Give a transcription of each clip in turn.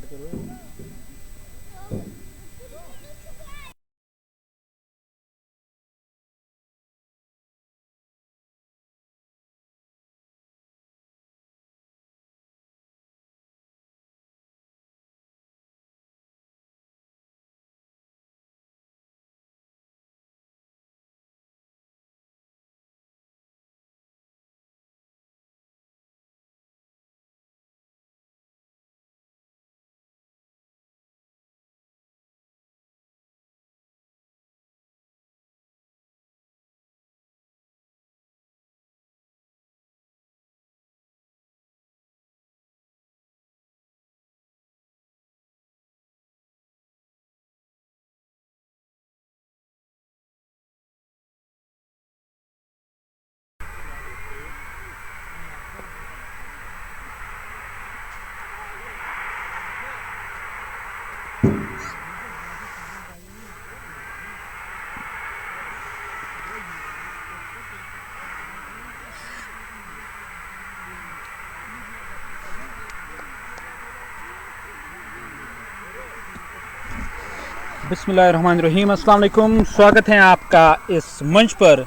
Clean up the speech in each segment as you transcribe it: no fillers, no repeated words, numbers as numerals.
बिस्मिल्लाहिर्रहमानिर्रहीम। अस्सलाम वालेकुम। स्वागत है आपका इस मंच पर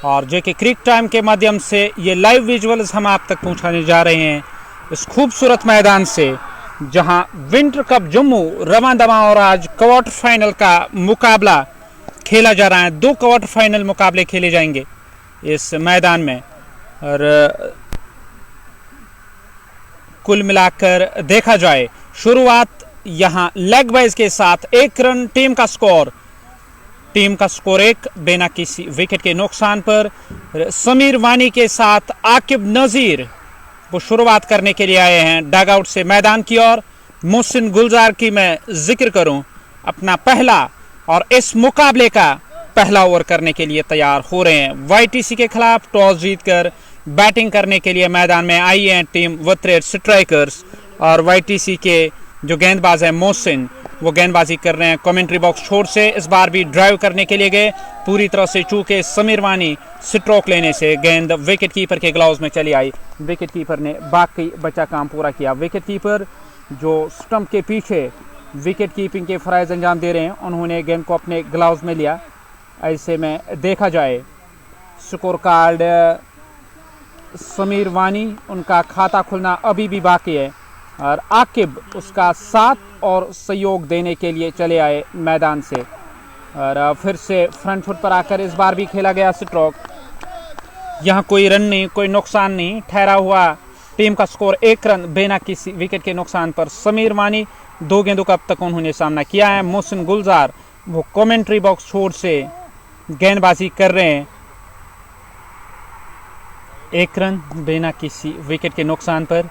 और जेके क्रिक टाइम के माध्यम से ये लाइव विजुअल्स हम आप तक पहुंचाने जा रहे हैं इस खूबसूरत मैदान से जहां विंटर कप जम्मू रवां दवा और आज क्वार्टर फाइनल का मुकाबला खेला जा रहा है। 2 क्वार्टर फाइनल मुकाबले खेले जाएंगे इस मैदान में और कुल मिलाकर देखा जाए शुरुआत यहां लेग बाइज के साथ 1 रन टीम का स्कोर 1 बिना किसी विकेट के नुकसान पर। समीर वानी के साथ आकिब नजीर वो शुरुआत करने के लिए आए हैं डग आउट से मैदान की ओर। मोहसिन गुलजार की मैं जिक्र करूं, अपना पहला और इस मुकाबले का पहला ओवर करने के लिए तैयार हो रहे हैं। वाईटीसी के खिलाफ टॉस जीतकर बैटिंग करने के लिए मैदान में आई है टीम वत्रेड स्ट्राइकर्स और वाईटीसी के जो गेंदबाज है मोहसिन वो गेंदबाजी कर रहे हैं कमेंट्री बॉक्स छोर से। इस बार भी ड्राइव करने के लिए गए, पूरी तरह से चूके समीर वानी स्ट्रोक लेने से गेंद विकेट कीपर के ग्लव्स में चली आई। विकेट कीपर ने बाकी बचा काम पूरा किया। विकेट कीपर जो स्टंप के पीछे विकेट कीपिंग के फराइज अंजाम दे रहे हैं उन्होंने गेंद को अपने ग्लव्स में लिया। ऐसे में देखा जाए स्कोर कार्ड समीर वानी उनका खाता खुलना अभी भी बाकी है और आकिब उसका साथ और सहयोग देने के लिए चले आए मैदान से और फिर से फ्रंट फुट पर आकर इस बार भी खेला गया स्ट्रोक। यहाँ कोई रन नहीं, कोई नुकसान नहीं, ठहरा हुआ टीम का स्कोर 1 रन बिना किसी विकेट के नुकसान पर। समीर वानी 2 गेंदों का अब तक उन्होंने सामना किया है। मोहसिन गुलजार वो कमेंट्री बॉक्स छोर से गेंदबाजी कर रहे हैं 1 रन बिना किसी विकेट के नुकसान पर।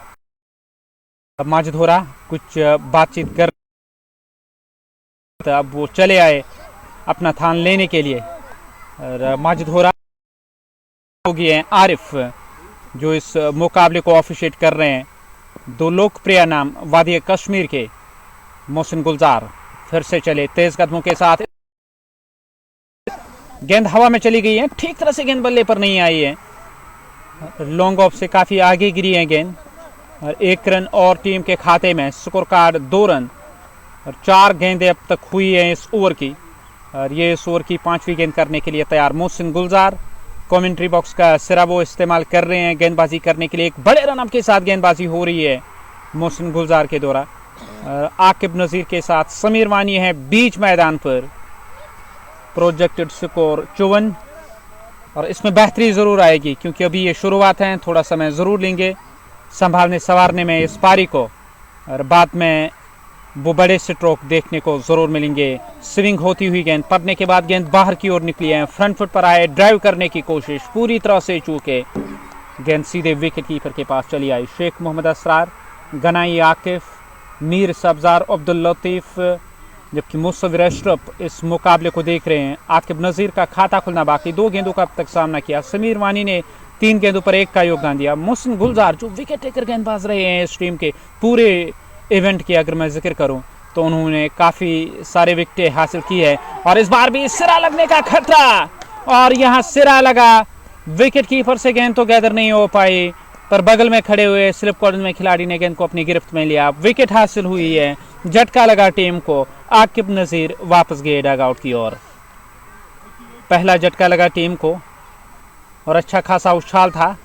माजिद हो रहा कुछ बातचीत कर, अब वो चले आए अपना थान लेने के लिए और माजिद हो रहा हो गए हैं आरिफ जो इस मुकाबले को ऑफिशिएट कर रहे हैं। 2 लोकप्रिय नाम वादी कश्मीर के मोहसिन गुलजार फिर से चले तेज कदमों के साथ। गेंद हवा में चली गई है, ठीक तरह से गेंद बल्ले पर नहीं आई है, लॉन्ग ऑफ से काफी आगे गिरी है गेंद और 1 रन और टीम के खाते में। स्कोर कार्ड 2 रन और 4 गेंदें अब तक हुई हैं इस ओवर की और ये इस ओवर की 5वीं गेंद करने के लिए तैयार। मोहसिन गुलजार कमेंट्री बॉक्स का सिरा वो इस्तेमाल कर रहे हैं गेंदबाजी करने के लिए। एक बड़े रन अप के साथ गेंदबाजी हो रही है मोहसिन गुलजार के द्वारा। आकिब नजीर के साथ समीर वानी है बीच मैदान पर। प्रोजेक्टेड स्कोर 54 और इसमें बेहतरी ज़रूर आएगी क्योंकि अभी ये शुरुआत है, थोड़ा समय ज़रूर लेंगे संभालने संवारने में इस पारी को और बाद में वो बड़े स्ट्रोक देखने को ज़रूर मिलेंगे। स्विंग होती हुई गेंद पड़ने के बाद गेंद बाहर की ओर निकली है, फ्रंट फुट पर आए, ड्राइव करने की कोशिश पूरी तरह से चूके गेंद सीधे विकेट कीपर के पास चली आई। शेख मोहम्मद असरार, गनाई आकिफ, मीर सब्जार, अब्दुल लतीफ़ जबकि मुसव्विर अशरफ इस मुकाबले को देख रहे हैं। आकिब नज़ीर का खाता खुलना बाकी, 2 गेंदों का अब तक सामना किया। समीर वानी ने 3 गेंदों पर 1 का योगदान दिया। मोहसिन गुलजार जो विकेट टेकर गेंदबाज रहे हैं इस टीम के पूरे इवेंट की अगर मैं जिक्र करूं तो उन्होंने काफ़ी सारे विकेटें हासिल की है और इस बार भी सिरा लगने का खतरा और यहाँ सिरा लगा, विकेट कीपर से गेंद तो गैदर नहीं हो पाई पर बगल में खड़े हुए स्लिप कॉर्नर में खिलाड़ी ने गेंद को अपनी गिरफ्त में लिया। विकेट हासिल हुई है, झटका लगा टीम को। आकिब नजीर वापस गए डग आउट की ओर। पहला झटका लगा टीम को और अच्छा खासा उछाल था।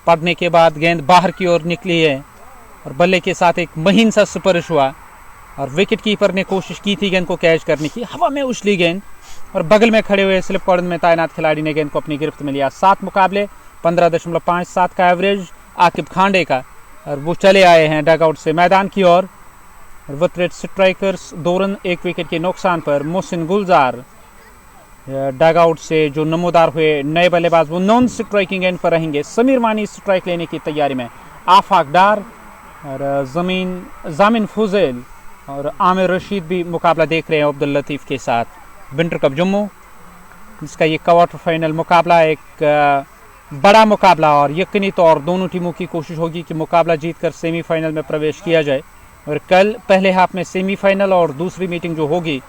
पड़ने के बाद गेंद बाहर की ओर निकली है और बल्ले के साथ एक महीन सा स्पर्श हुआ और विकेट कीपर ने कोशिश की थी गेंद को कैच करने की। हवा में उछली गेंद और बगल में खड़े हुए स्लिप कॉर्नर में तैनात खिलाड़ी ने गेंद को अपनी गिरफ्त में लिया। 7 मुकाबले 15.57 का एवरेज आकिब खांडे का और वो चले आए हैं डग आउट से मैदान की ओर। With Red Strikers 2 run 1 wicket के नुकसान पर मोहसिन गुलजार डग आउट से जो नमोदार हुए नए बल्लेबाज वो नॉन स्ट्राइकिंग एंड पर रहेंगे। समीर मानी स्ट्राइक लेने की तैयारी में। आफाक डार और जामिन फुजैल और आमिर रशीद भी मुकाबला देख रहे हैं अब्दुल लतीफ़ के साथ। विंटर कप जम्मू जिसका ये क्वार्टर फाइनल मुकाबला एक बड़ा मुकाबला और यकीनी तौर दोनों टीमों की कोशिश होगी कि मुकाबला जीतकर सेमीफाइनल में प्रवेश किया जाए। और कल पहले हाफ में सेमीफाइनल और दूसरी मीटिंग जो होगी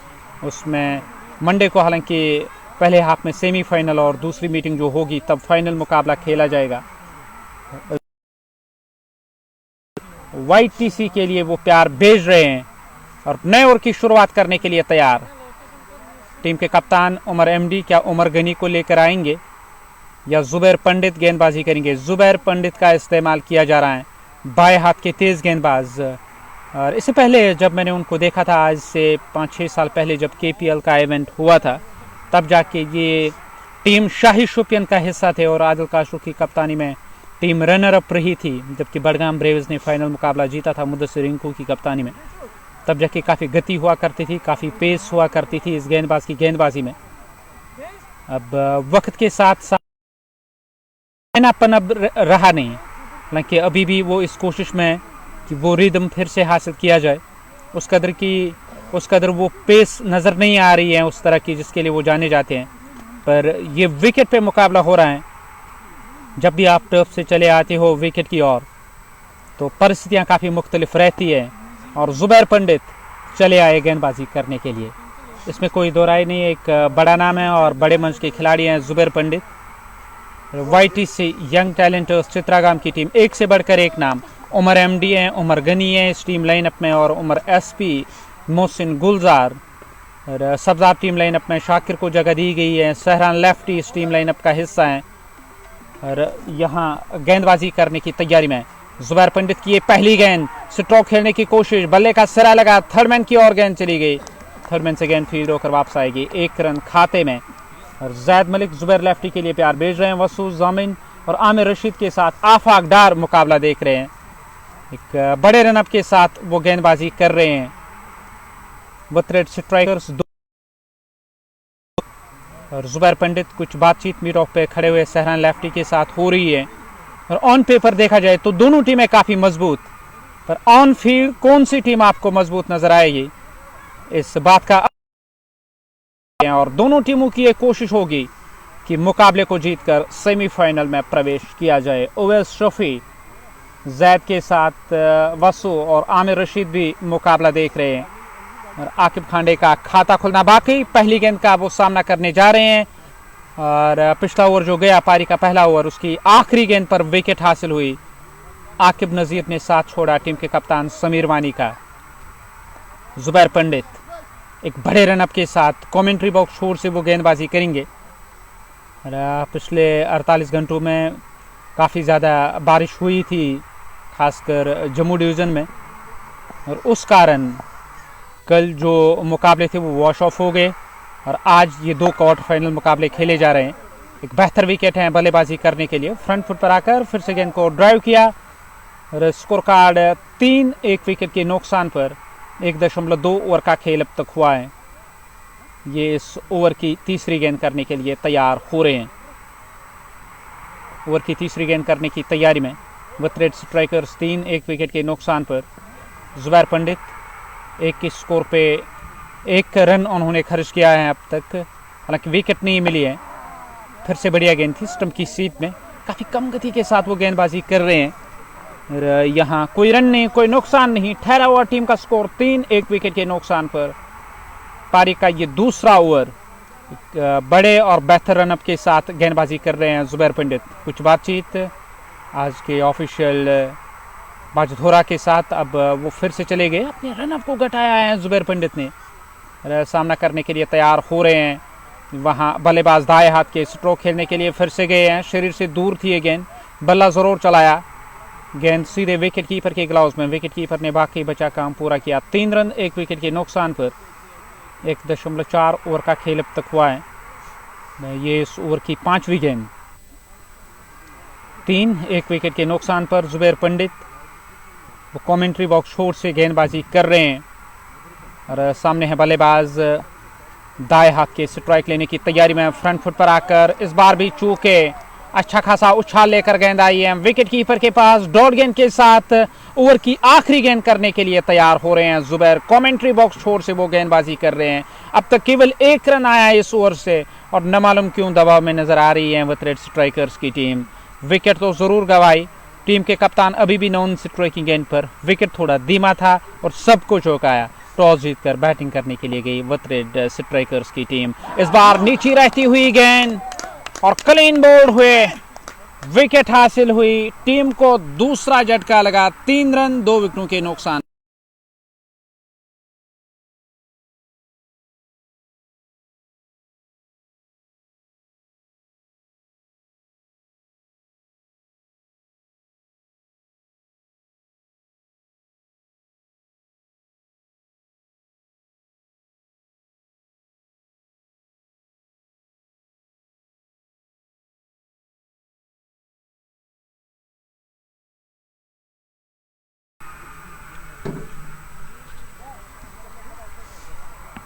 उसमें मंडे को, हालांकि पहले हाफ में सेमीफाइनल और दूसरी मीटिंग जो होगी तब फाइनल मुकाबला खेला जाएगा। YTC के लिए वो प्यार भेज रहे हैं और नए ओवर की शुरुआत करने के लिए तैयार। टीम के कप्तान उमर MD क्या उमर गनी को लेकर आएंगे या जुबैर पंडित गेंदबाजी करेंगे। जुबैर पंडित का इस्तेमाल किया जा रहा है, बाएं हाथ के तेज गेंदबाज। और इससे पहले जब मैंने उनको देखा था आज से 5-6 साल पहले जब KPL का इवेंट हुआ था तब जाके ये टीम शाही शोपियन का हिस्सा थे और आदिल काशरू की कप्तानी में टीम रनर अप रही थी, जबकि बडगाम ब्रेव्स ने फाइनल मुकाबला जीता था मुदस्सिर रिंकू की कप्तानी में। तब जाके काफ़ी गति हुआ करती थी, काफ़ी पेस हुआ करती थी इस गेंदबाज की गेंदबाजी में। अब वक्त के साथ साथ अब रहा नहीं, हालांकि अभी भी वो इस कोशिश में है कि वो रिदम फिर से हासिल किया जाए। उस कदर वो पेस नज़र नहीं आ रही है उस तरह की जिसके लिए वो जाने जाते हैं। पर ये विकेट पे मुकाबला हो रहा है। जब भी आप टर्फ से चले आते हो विकेट की ओर तो परिस्थितियाँ काफ़ी मुख्तलिफ रहती है और जुबैर पंडित चले आए गेंदबाजी करने के लिए, इसमें कोई दो राय नहीं। एक बड़ा नाम है और बड़े मंच के खिलाड़ी हैं जुबैर पंडित। YTC यंग टैलेंटर्स चित्रागाम की टीम, एक से बढ़कर एक नाम। उमर MD हैं, उमर गनी है इस टीम लाइनअप में और उमर SP मोहसिन गुलजार। और सब्ज़ार टीम लाइनअप में शाकिर को जगह दी गई है। सहरान लेफ्टी इस टीम लाइनअप का हिस्सा है और यहाँ गेंदबाजी करने की तैयारी में। जुबैर पंडित की ये पहली गेंद, स्ट्रोक खेलने की कोशिश, बल्ले का सिरा लगा, थर्डमैन की ओर गेंद चली गई। थर्डमैन से गेंद फील्ड होकर वापस आएगी, 1 रन खाते में। और जैद मलिक जुबैर लेफ्टी के लिए प्यार भेज रहे हैं। वसू जामिन और आमिर रशीद के साथ आफाक डार मुकाबला देख रहे हैं। एक बड़े रनअप के साथ वो गेंदबाजी कर रहे हैं। विथ रेड स्ट्राइकर्स और जुबैर पंडित कुछ बातचीत मीट ऑफ पे खड़े हुए सहरान लेफ्टी के साथ हो रही है। और ऑन पेपर देखा जाए तो दोनों टीमें काफ़ी मजबूत, पर ऑन फील्ड कौन सी टीम आपको मजबूत नजर आएगी इस बात का, और दोनों टीमों की एक कोशिश होगी कि मुकाबले को जीतकर सेमीफाइनल में प्रवेश किया जाए। ओवैस शफी जैद के साथ वसू और आमिर रशीद भी मुकाबला देख रहे हैं और आकिब खांडे का खाता खुलना बाकी। पहली गेंद का वो सामना करने जा रहे हैं और पिछला ओवर जो गया पारी का पहला ओवर उसकी आखिरी गेंद पर विकेट हासिल हुई। आकिब नज़ीर ने साथ छोड़ा टीम के कप्तान समीर वानी का। जुबैर पंडित एक बड़े रनअप के साथ कमेंट्री बॉक्स छोर से वो गेंदबाजी करेंगे। पिछले 48 घंटों में काफ़ी ज़्यादा बारिश हुई थी खासकर जम्मू डिवीज़न में और उस कारण कल जो मुकाबले थे वो वॉश ऑफ हो गए और आज ये 2 क्वार्टर फाइनल मुकाबले खेले जा रहे हैं। एक बेहतर विकेट है बल्लेबाजी करने के लिए, फ्रंट फुट पर आकर फिर से गेंद को ड्राइव किया और स्कोर कार्ड 3 1 विकेट के नुकसान पर 1.2 ओवर का खेल अब तक हुआ है। ये इस ओवर की तीसरी गेंद करने के लिए तैयार हो रहे हैं। ओवर की तीसरी गेंद करने की तैयारी में विथ रेड स्ट्राइकर्स 3 1 विकेट के नुकसान पर जुबैर पंडित 1 के स्कोर पे 1 रन उन्होंने खर्च किया है अब तक, हालांकि विकेट नहीं मिली है। फिर से बढ़िया गेंद थी स्टंप की सीट में, काफ़ी कम गति के साथ वो गेंदबाजी कर रहे हैं और यहाँ कोई रन नहीं, कोई नुकसान नहीं। ठहरा हुआ टीम का स्कोर 3 1 विकेट के नुकसान पर। पारी का ये दूसरा ओवर बड़े और बेहतर रनअप के साथ गेंदबाजी कर रहे हैं जुबैर पंडित। कुछ बातचीत आज के ऑफिशियल बाजधोरा के साथ। अब वो फिर से चले गए, अपने रनअप को घटाया है जुबैर पंडित ने, सामना करने के लिए तैयार हो रहे हैं। वहाँ बल्लेबाज दाएं हाथ के स्ट्रोक खेलने के लिए फिर से गए हैं, शरीर से दूर थी ये गेंद, बल्ला ज़रूर चलाया, गेंद सीधे विकेट कीपर के ग्लव्स में, विकेट कीपर ने बाकी बचा काम पूरा किया। 3 रन 1 विकेट के नुकसान पर 1.4 ओवर का खेल अब तक हुआ है। ये इस ओवर की 5वीं गेंद। 3 1 विकेट के नुकसान पर जुबैर पंडित वो कमेंट्री बॉक्स छोर से गेंदबाजी कर रहे हैं और सामने है बल्लेबाज दाएं हाथ के स्ट्राइक लेने की तैयारी में, फ्रंट फुट पर आकर इस बार भी चूके अच्छा खासा उछाल लेकर गेंद आई है विकेट कीपर के पास। डॉट गेंद के साथ ओवर की आखिरी गेंद करने के लिए तैयार हो रहे हैं जुबैर, कमेंट्री बॉक्स छोर से वो गेंदबाजी कर रहे हैं। अब तक केवल 1 रन आया है इस ओवर से और न मालूम क्यों दबाव में नजर आ रही है वतरेड स्ट्राइकर्स की टीम। विकेट तो जरूर गंवाई, टीम के कप्तान अभी भी नॉन स्ट्राइकिंग एंड पर, विकेट थोड़ा धीमा था और सबको चौंकाया। टॉस जीतकर बैटिंग करने के लिए गई वतरेड स्ट्राइकर्स की टीम। इस बार नीचे रहती हुई गेंद और क्लीन बोल्ड हुए, विकेट हासिल हुई, टीम को दूसरा झटका लगा। 3 रन 2 विकेटों के नुकसान।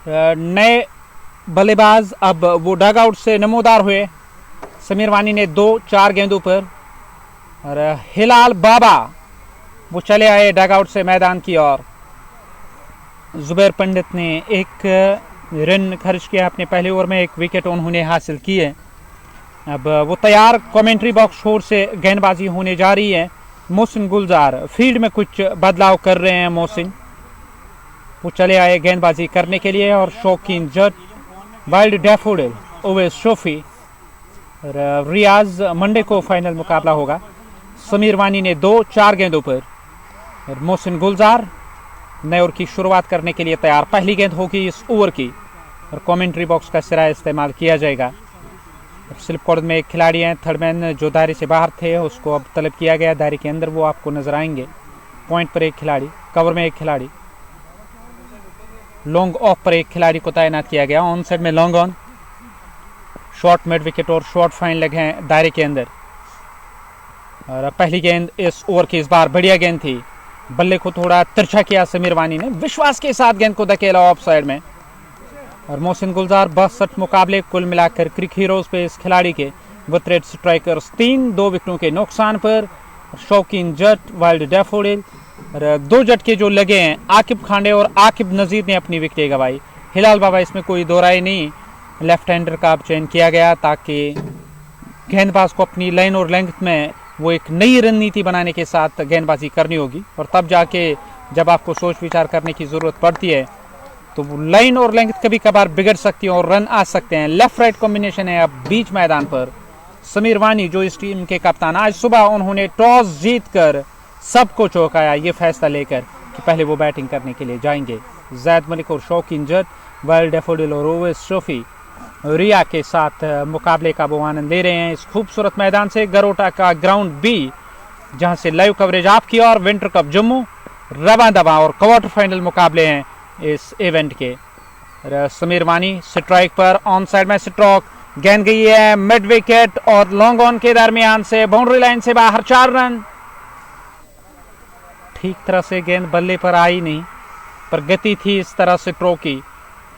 नए बल्लेबाज अब वो डग आउट से नमोदार हुए। समीर वानी ने 2-4 गेंदों पर और हिलाल बाबा वो चले आए डग आउट से मैदान की ओर। जुबैर पंडित ने 1 रन खर्च किया अपने पहले ओवर में, 1 विकेट उन्होंने हासिल की है। अब वो तैयार कमेंट्री बॉक्स छोर से गेंदबाजी होने जा रही है। मोहसिन गुलजार फील्ड में कुछ बदलाव कर रहे हैं। मोहसिन वो चले आए गेंदबाजी करने के लिए और शौकीन जट, वाइल्ड डैफोडिल, ओवेस शोफी और रियाज मंडे को फाइनल मुकाबला होगा। समीर वानी ने 2-4 गेंदों पर और मोहसिन गुलजार नए ओवर की शुरुआत करने के लिए तैयार। पहली गेंद होगी इस ओवर की और कमेंट्री बॉक्स का सिरा इस्तेमाल किया जाएगा। स्लिप कॉर्ड में एक खिलाड़ी हैं, थर्डमैन जो दायरे से बाहर थे उसको अब तलब किया गया दायरे के अंदर, वो आपको नजर आएंगे। पॉइंट पर एक खिलाड़ी, कवर में एक खिलाड़ी, लॉन्ग ऑफ पर एक खिलाड़ी को तैनात किया गया। ऑन साइड में long on, short mid wicket और शॉर्ट फाइन लगे हैं दायरे के अंदर। और पहली गेंद इस ओवर की इस बार बढ़िया गेंद थी, बल्ले को थोड़ा तिरछा किया समीर वानी ने, विश्वास के साथ गेंद को धकेला ऑफ साइड में। और मोहसिन गुलजार 62 मुकाबले कुल मिलाकर क्रिक हीरोज पे इस खिलाड़ी के। वतरेड स्ट्राइकर्स 3-2 विकेटों के नुकसान पर। शौकीन जट, वाइल्ड डैफोडिल और 2 झटके जो लगे हैं, आकिब खांडे और आकिब नजीर ने अपनी विकेटें गंवाई। हिलाल बाबा इसमें कोई दो राय नहीं, लेफ्ट हैंडर का चयन किया गया ताकि गेंदबाज को अपनी लाइन और लेंथ में वो एक नई रणनीति बनाने के साथ गेंदबाजी करनी होगी और तब जाके जब आपको सोच विचार करने की जरूरत पड़ती है तो लाइन और लेंथ कभी कभार बिगड़ सकती है और रन आ सकते हैं। लेफ्ट राइट कॉम्बिनेशन है अब बीच मैदान पर। समीर वानी जो इस टीम के कप्तान, आज सुबह उन्होंने टॉस जीतकर सबको चौंकाया ये फैसला लेकर कि पहले वो बैटिंग करने के लिए जाएंगे। जैद मलिक और शौकीन जट, वाइल्ड डैफोडिल और ओवेस शोफी रिया के साथ मुकाबले का वो आनंद ले रहे हैं इस खूबसूरत मैदान से। गरोटा का ग्राउंड बी, जहां से लाइव कवरेज आपकी और विंटर कप जम्मू, रवा दवा और क्वार्टर फाइनल मुकाबले हैं इस इवेंट के। समीर वानी स्ट्राइक पर, ऑन साइड में स्ट्रोक, गेंद गई है मिड विकेट और लॉन्ग ऑन के दरमियान से बाउंड्री लाइन से बाहर। 4 रन। ठीक तरह से गेंद बल्ले पर आई नहीं, पर गति थी इस तरह से स्ट्रोक की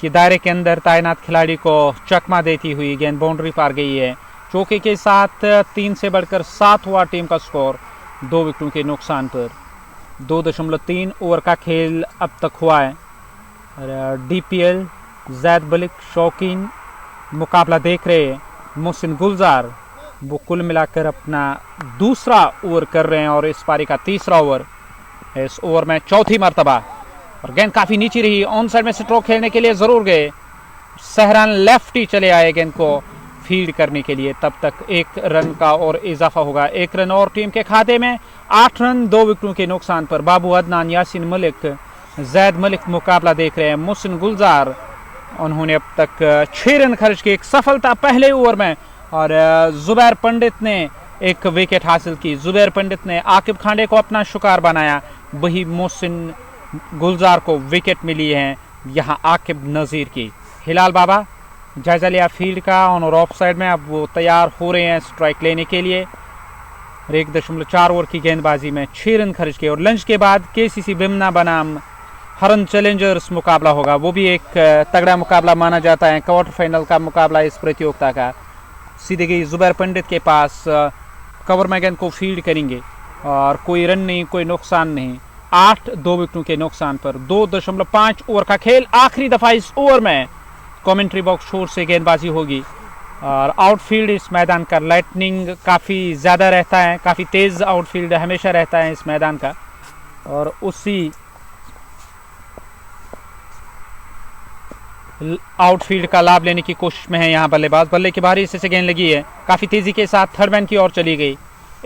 कि दायरे के अंदर तैनात खिलाड़ी को चकमा देती हुई गेंद बाउंड्री पार गई है। चौके के साथ 3 से बढ़कर 7 हुआ टीम का स्कोर 2 विकेटों के नुकसान पर। 2.3 ओवर का खेल अब तक हुआ है। डीपीएल जैद मलिक शौकीन मुकाबला देख रहे हैं। मोहसिन गुलजार वो कुल मिलाकर अपना दूसरा ओवर कर रहे हैं और इस पारी का तीसरा ओवर। इस ओवर में चौथी मर्तबा और गेंद काफी नीचे रही। ऑन साइड में स्ट्रोक खेलने के लिए जरूर गए, सहरान लेफ्टी चले आए, गेंद को फील्ड करने के लिए। तब तक 1 रन का और इजाफा होगा। 1 रन और टीम के खाते में। 8 रन 2 विकेटों के नुकसान पर बाबू अदनान, यासीन मलिक, जैद मलिक मुकाबला देख रहे हैं। मोहसिन गुलजार, उन्होंने अब तक 6 रन खर्च किए, एक सफलता पहले ओवर में। और जुबैर पंडित ने 1 विकेट हासिल की। जुबैर पंडित ने आकिब खांडे को अपना शिकार बनाया, वही मोहसिन गुलजार को विकेट मिली है यहाँ आकिब नज़ीर की। हिलाल बाबा जायजा लिया फील्ड का ऑन और ऑफ साइड में, अब वो तैयार हो रहे हैं स्ट्राइक लेने के लिए। 1.4 ओवर की गेंदबाजी में 6 रन खर्च किए। और लंच के बाद केसीसी बिमना बनाम हरन चैलेंजर्स मुकाबला होगा, वो भी एक तगड़ा मुकाबला माना जाता है, क्वार्टर फाइनल का मुकाबला इस प्रतियोगिता का। सीधे गई जुबैर पंडित के पास, कवर में गेंद को फील्ड करेंगे और कोई रन नहीं, कोई नुकसान नहीं। 8 2 विकेटों के नुकसान पर 2.5 ओवर का खेल। आखिरी दफा इस ओवर में कमेंट्री बॉक्स छोर से गेंदबाजी होगी। और आउटफील्ड इस मैदान का लाइटनिंग काफ़ी ज़्यादा रहता है, काफ़ी तेज़ आउटफील्ड हमेशा रहता है इस मैदान का। और उसी आउटफील्ड का लाभ लेने की कोशिश में है यहाँ बल्लेबाज। बल्ले की बाहरी हिस्से से गेंद लगी है, काफ़ी तेज़ी के साथ थर्ड मैन की ओर चली गई।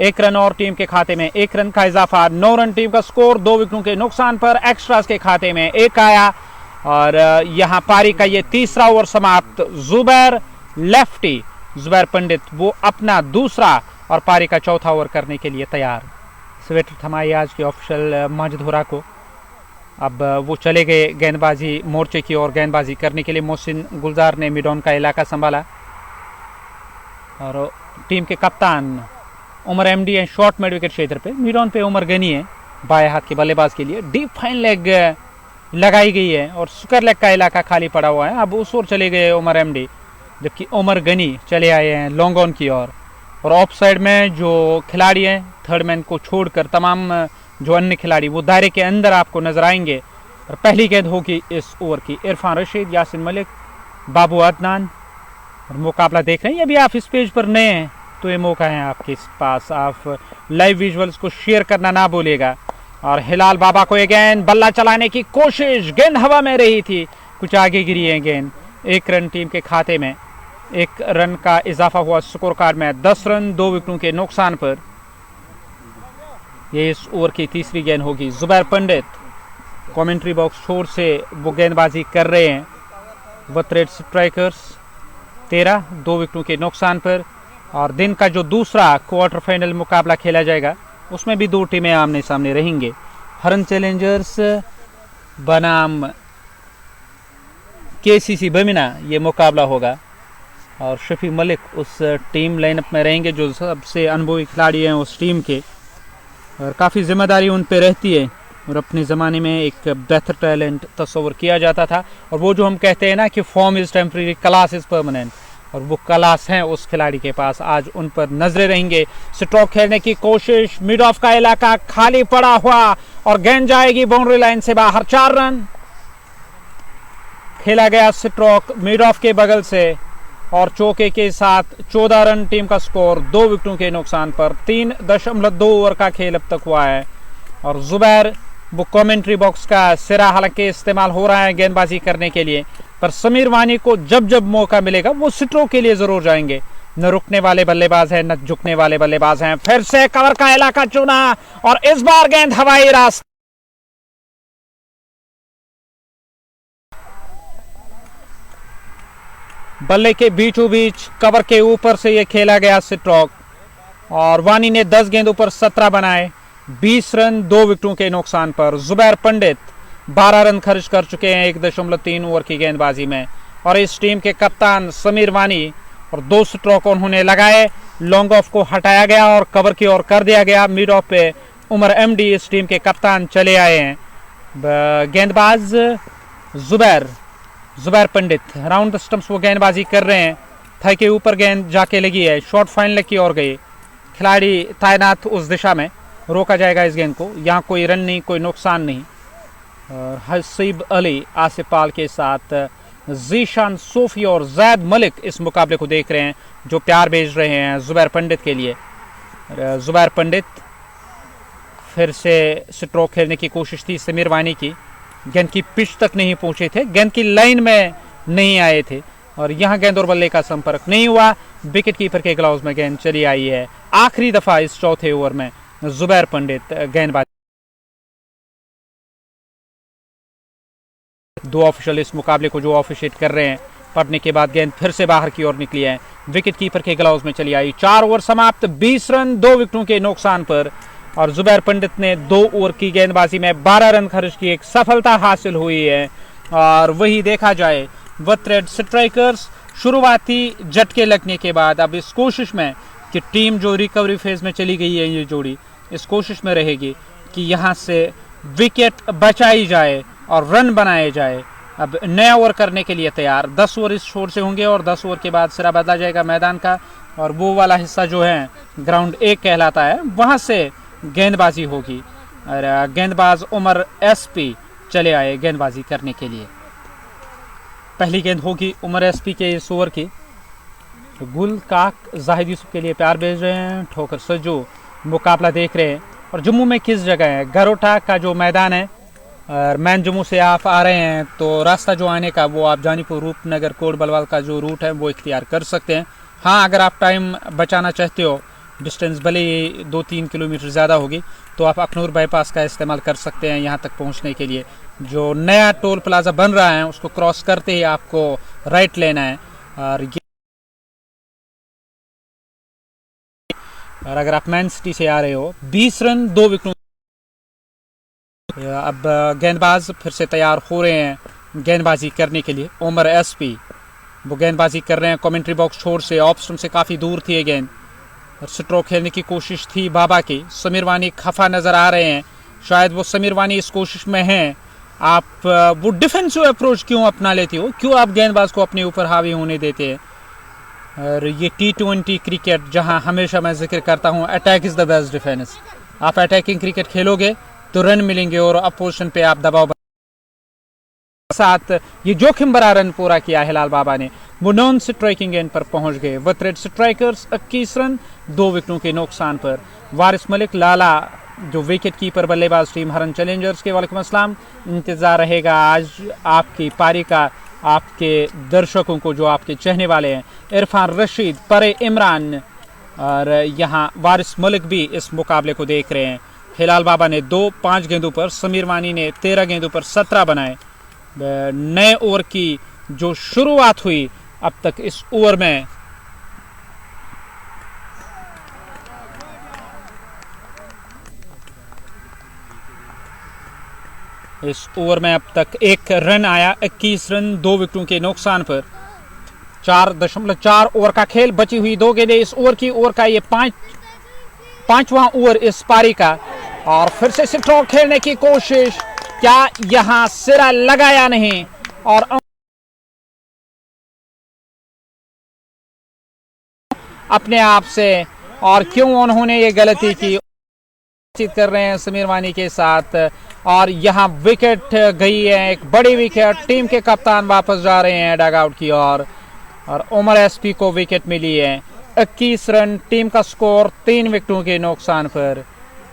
1 रन और टीम के खाते में। 1 रन का इजाफा। 9 रन टीम का स्कोर। 2 विकेटों के नुकसान पर एक्स्ट्रास के खाते में 1 आया। और यहाँ पारी का ये तीसरा ओवर समाप्त। जुबैर लेफ्टी, जुबैर पंडित, वो अपना दूसरा और पारी का चौथा ओवर करने के लिए तैयार। स्वेटर थमाई आज के ऑफिशियल माजिद हुरा को। अब वो चले गए गेंदबाजी मोर्चे की ओर गेंदबाजी करने के लिए। मोहसिन गुलजार ने मिड ऑन का इलाका संभाला और टीम के कप्तान उमर एमडी है शॉर्ट मिड विकेट क्षेत्र पे। मिड ऑन पे उमर गनी है बाएं हाथ के बल्लेबाज के लिए। डीप फाइन लेग लगाई गई है और सुकर लेग का इलाका खाली पड़ा हुआ है। अब उस ओर चले गए उमर एमडी, जबकि उमर गनी चले आए हैं लॉन्ग ऑन की ओर। और ऑफ साइड में जो खिलाड़ी हैं थर्ड मैन को छोड़कर तमाम जो अन्य खिलाड़ी वो दायरे के अंदर आपको नजर आएंगे। और पहली गेंद होगी इस ओवर की। इरफान रशीद, यासिन मलिक, बाबू अदनान और मुकाबला देख रहे हैं। यदि आप इस पेज पर नए हैं तो ये मौका है आपके पास, आप लाइव विजुअल्स को शेयर करना ना भूलिएगा। और हिलाल बाबा को ये गेंद बल्ला चलाने की कोशिश, गेंद हवा में रही थी, कुछ आगे गिरी है गेंद। 1 रन टीम के खाते में। 1 रन का इजाफा हुआ स्कोर कार्ड में। 10 रन 2 विकेटों के नुकसान पर ये इस ओवर की तीसरी गेंद होगी। जुबैर पंडित कमेंट्री बॉक्स छोर से वो गेंदबाजी कर रहे हैं। वतरेट स्ट्राइकर्स 13 2 विकेटों के नुकसान पर। और दिन का जो दूसरा क्वार्टर फाइनल मुकाबला खेला जाएगा उसमें भी 2 टीमें आमने सामने रहेंगे। हरन चैलेंजर्स बनाम केसीसी बमिना ये मुकाबला होगा। और शफी मलिक उस टीम लाइनअप में रहेंगे जो सबसे अनुभवी खिलाड़ी हैं उस टीम के, और काफ़ी जिम्मेदारी उन पे रहती है। और अपने ज़माने में एक बेहतर टैलेंट तस्वर किया जाता था। और वो जो हम कहते हैं ना कि form is temporary, class is permanent, और वो क्लास हैं उस खिलाड़ी के पास। आज उन पर नजरें रहेंगे। स्ट्रोक खेलने की कोशिश, मिड ऑफ का इलाका खाली पड़ा हुआ और गेंद जाएगी बाउंड्री लाइन से बाहर। 4 रन खेला गया स्ट्रोक मिड ऑफ के बगल से और चौके के साथ 14 रन टीम का स्कोर। 2 विकेटों के नुकसान पर। 3.2 ओवर का खेल अब तक हुआ है। और जुबैर वो कमेंट्री बॉक्स का सिरा हालांकि इस्तेमाल हो रहा है गेंदबाजी करने के लिए, पर समीर वानी को जब जब मौका मिलेगा वो स्ट्रोक के लिए जरूर जाएंगे। न रुकने वाले बल्लेबाज हैं न झुकने वाले बल्लेबाज हैं। फिर से कवर का इलाका चुना और इस बार गेंद हवाई रास्ते बल्ले के बीचों बीच कवर के ऊपर से ये खेला गया स्ट्रोक। और वानी ने 10 गेंदों पर 17 बनाए। 20 रन 2 विकेटों के नुकसान पर। जुबैर पंडित 12 रन खर्च कर चुके हैं 1.3 ओवर की गेंदबाजी में। और इस टीम के कप्तान समीर वानी, और 2 स्ट्रोक उन्होंने लगाए। लॉन्ग ऑफ को हटाया गया और कवर की ओर कर दिया गया। मिड ऑफ पे उमर एमडी इस टीम के कप्तान चले आए हैं। गेंदबाज जुबैर पंडित राउंड द स्टंप्स वो गेंदबाजी कर रहे हैं। थाई के ऊपर गेंद जाके लगी है, शॉर्ट फाइनल की ओर गई। खिलाड़ी तैनात उस दिशा में, रोका जाएगा इस गेंद को। यहाँ कोई रन नहीं, कोई नुकसान नहीं। और हसीब अली आसिफ पाल के साथ जीशान सोफी और जैद मलिक इस मुकाबले को देख रहे हैं जो प्यार भेज रहे हैं जुबैर पंडित के लिए। जुबैर पंडित फिर से स्ट्रोक खेलने की कोशिश थी समीर वानी की। गेंद की पिच तक नहीं पहुंचे थे, गेंद की लाइन में नहीं आए थे। और यहाँ गेंद और बल्ले का संपर्क नहीं हुआ। विकेट कीपर के ग्लव्स में गेंद चली आई है। आखिरी दफा इस चौथे ओवर में जुबैर पंडित गेंदबाज। दो ऑफिशियल इस मुकाबले को जो ऑफिशिएट कर रहे हैं, पढ़ने के बाद गेंद फिर से बाहर की ओर निकली है, विकेट कीपर के ग्लव्स में चली आई। 4 ओवर समाप्त, 20 रन 2 विकेटों के नुकसान पर, और जुबैर पंडित ने 2 ओवर की गेंदबाजी में 12 रन खर्च की, एक सफलता हासिल हुई है। और वही देखा जाए वतरेड स्ट्राइकर्स शुरुआती झटके लगने के बाद अब इस कोशिश में कि टीम जो रिकवरी फेज में चली गई है, ये जोड़ी इस कोशिश में रहेगी कि यहाँ से विकेट बचाई जाए और रन बनाए जाए। अब नया ओवर करने के लिए तैयार, 10 ओवर इस छोर से होंगे और 10 ओवर के बाद सिरा बदला जाएगा मैदान का, और वो वाला हिस्सा जो है ग्राउंड 1 कहलाता है, वहाँ से गेंदबाजी होगी। और गेंदबाज उमर एसपी चले आए गेंदबाजी करने के लिए। पहली गेंद होगी उमर एसपी के इस ओवर की। गुल काक जाहिद यूसुफ के लिए प्यार भेज रहे हैं, ठोकर सज्जू मुकाबला देख रहे हैं। और जम्मू में किस जगह है, गरोटा का जो मैदान है, और मैन जम्मू से आप आ रहे हैं तो रास्ता जो आने का वो आप जानीपुर रूपनगर कोट बलवाल का जो रूट है वो इख्तियार कर सकते हैं। हाँ, अगर आप टाइम बचाना चाहते हो, डिस्टेंस भले ही 2-3 किलोमीटर ज़्यादा होगी, तो आप अखनूर बाईपास का इस्तेमाल कर सकते हैं यहाँ तक पहुँचने के लिए। जो नया टोल प्लाजा बन रहा है उसको क्रॉस करते ही आपको राइट लेना है। और अगर आप मैन सिटी से आ रहे हो, 20 रन 2 विकेटों। अब गेंदबाज फिर से तैयार हो रहे हैं गेंदबाजी करने के लिए। उमर एसपी वो गेंदबाजी कर रहे हैं कमेंट्री बॉक्स छोर से, ऑफ स्टंप से काफ़ी दूर थी ये गेंद, और स्ट्रोक खेलने की कोशिश थी बाबा की। समीर वानी खफा नज़र आ रहे हैं, शायद वो समीर वानी इस कोशिश में हैं। आप वो डिफेंसिव अप्रोच क्यों अपना लेते हो, क्यों आप गेंदबाज को अपने ऊपर हावी होने देते हैं। और ये T20 क्रिकेट जहां हमेशा मैं जिक्र करता हूं, attack is the best defence. आप अटैकिंग क्रिकेट खेलोगे तो रन मिलेंगे और अपोजिशन पे आप दबाव साथ ये जोखिम भरा रन पूरा किया हिलाल बाबा ने। वो नॉन स्ट्राइकिंग एंड पर पहुंच गए। वतरेड स्ट्राइकर्स 21 रन 2 विकेटों के नुकसान पर। वारिस मलिक लाला जो विकेट कीपर बल्लेबाज टीम हरन चैलेंजर्स के, वालेकुम अस्सलाम। इंतज़ार रहेगा आज आपकी पारी का, आपके दर्शकों को जो आपके चाहने वाले हैं। इरफान रशीद, परे इमरान और यहाँ वारिस मलिक भी इस मुकाबले को देख रहे हैं। हिलाल बाबा ने 5 गेंदों पर, समीर वानी ने 13 गेंदों पर 17 बनाए। नए ओवर की जो शुरुआत हुई अब तक इस ओवर में, अब तक 1 रन आया। 21 रन 2 विकेटों के नुकसान पर। 4.4 ओवर का खेल, बची हुई 2 गेंदें इस ओवर की। ओवर का ये 5वां ओवर इस पारी का। और फिर से स्ट्रोक खेलने की कोशिश, क्या यहां सिरा लगाया नहीं, और अपने आप से, और क्यों उन्होंने ये गलती की, बातचीत कर रहे हैं समीर वानी के साथ। और यहां विकेट गई है, एक बड़ी विकेट। टीम के कप्तान वापस जा रहे हैं डग आउट की ओर, और उमर एसपी को विकेट मिली है। 21 रन, टीम का स्कोर 3 विकेटों के नुकसान पर।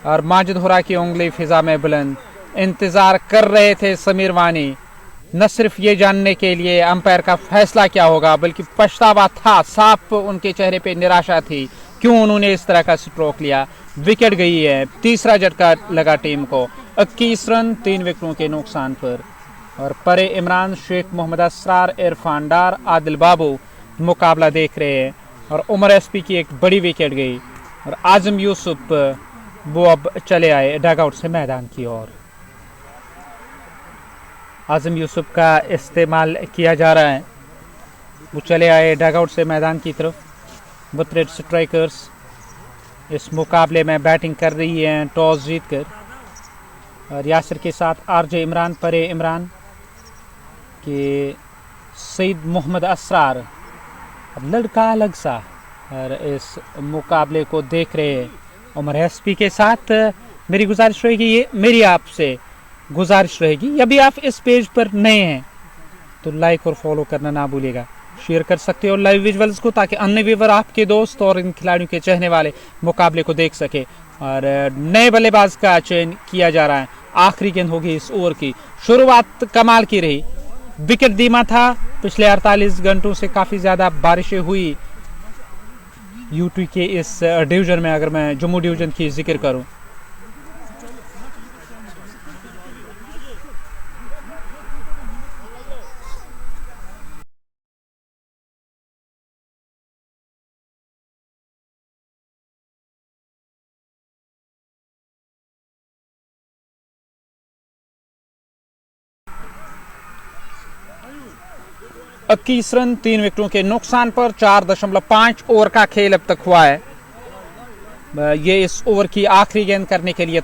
और माजिद हुरा की उंगली फिजा में बुलंद। इंतजार कर रहे थे समीर वानी, न सिर्फ ये जानने के लिए अंपायर का फैसला क्या होगा, बल्कि पछतावा था, साफ उनके चेहरे पे निराशा थी, क्यों उन्होंने इस तरह का स्ट्रोक लिया। विकेट गई है, तीसरा झटका लगा टीम को। 21 रन 3 विकेटों के नुकसान पर। और परे इमरान, शेख मोहम्मद असरार, इरफान डार, आदिल बाबू मुकाबला देख रहे हैं। और उमर एसपी की एक बड़ी विकेट गई, और आजम यूसुफ वो अब चले आए डगआउट से मैदान की ओर। आजम यूसुफ का इस्तेमाल किया जा रहा है, वो चले आए डगआउट से मैदान की तरफ। वतरेड स्ट्राइकर्स इस मुकाबले में बैटिंग कर रही हैं टॉस जीतकर, और यासिर के साथ आरजे इमरान, परे इमरान के सईद मोहम्मद असरार। अब लड़का अलग सा, और इस मुकाबले को देख रहे हैं उमर एसपी के साथ। मेरी गुजारिश रहेगी, ये मेरी आपसे गुजारिश रहेगी, यदि आप इस पेज पर नए हैं तो लाइक और फॉलो करना ना भूलिएगा। शेयर कर सकते हो लाइव विजुअल्स को, ताकि अन्य व्यूअर, आपके दोस्त और इन खिलाड़ियों के चाहने वाले मुकाबले को देख सके। और नए बल्लेबाज का चयन किया जा रहा है। आखिरी गेंद होगी इस ओवर की। शुरुआत कमाल की रही, विकेट धीमा था। पिछले 48 घंटों से काफ़ी ज़्यादा बारिशें हुई यूटी के इस डिवीज़न में। अगर मैं जम्मू डिवीज़न की जिक्र करूं, इक्कीस रन 3 विकेटों के नुकसान पर 4.5 ओवर का खेल अब तक हुआ है। ये इस ओवर की आखिरी गेंद करने के लिए,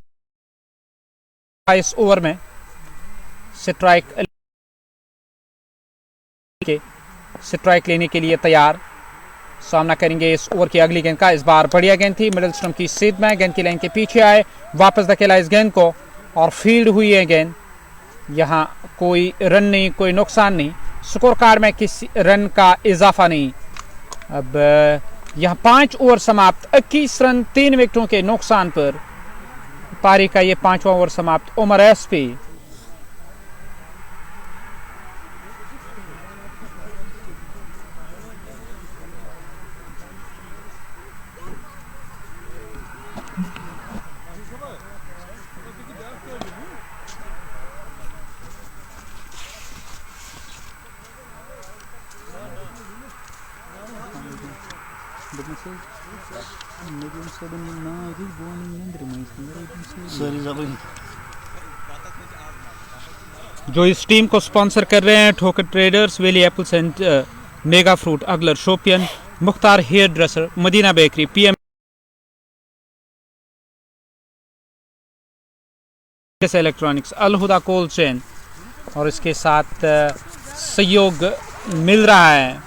इस ओवर में स्ट्राइक लेने के लिए तैयार, सामना करेंगे इस ओवर की अगली गेंद का। इस बार बढ़िया गेंद थी, मिडिल स्टंप की सीध में, गेंद की लाइन के पीछे आए, वापस धकेला इस गेंद को और फील्ड हुई है गेंद। यहाँ कोई रन नहीं, कोई नुकसान नहीं, स्कोर कार्ड में किसी रन का इजाफा नहीं। अब यहाँ 5 ओवर समाप्त, 21 रन 3 विकेटों के नुकसान पर पारी का ये 5वां ओवर समाप्त। उमर एसपी जो इस टीम को स्पॉन्सर कर रहे हैं, Thoker traders, valley apples and mega fruit, Aglar Shopian, Mukhtar hair dresser, Madina bakery, PM electronics, Alhuda cold chain, और इसके साथ सहयोग मिल रहा है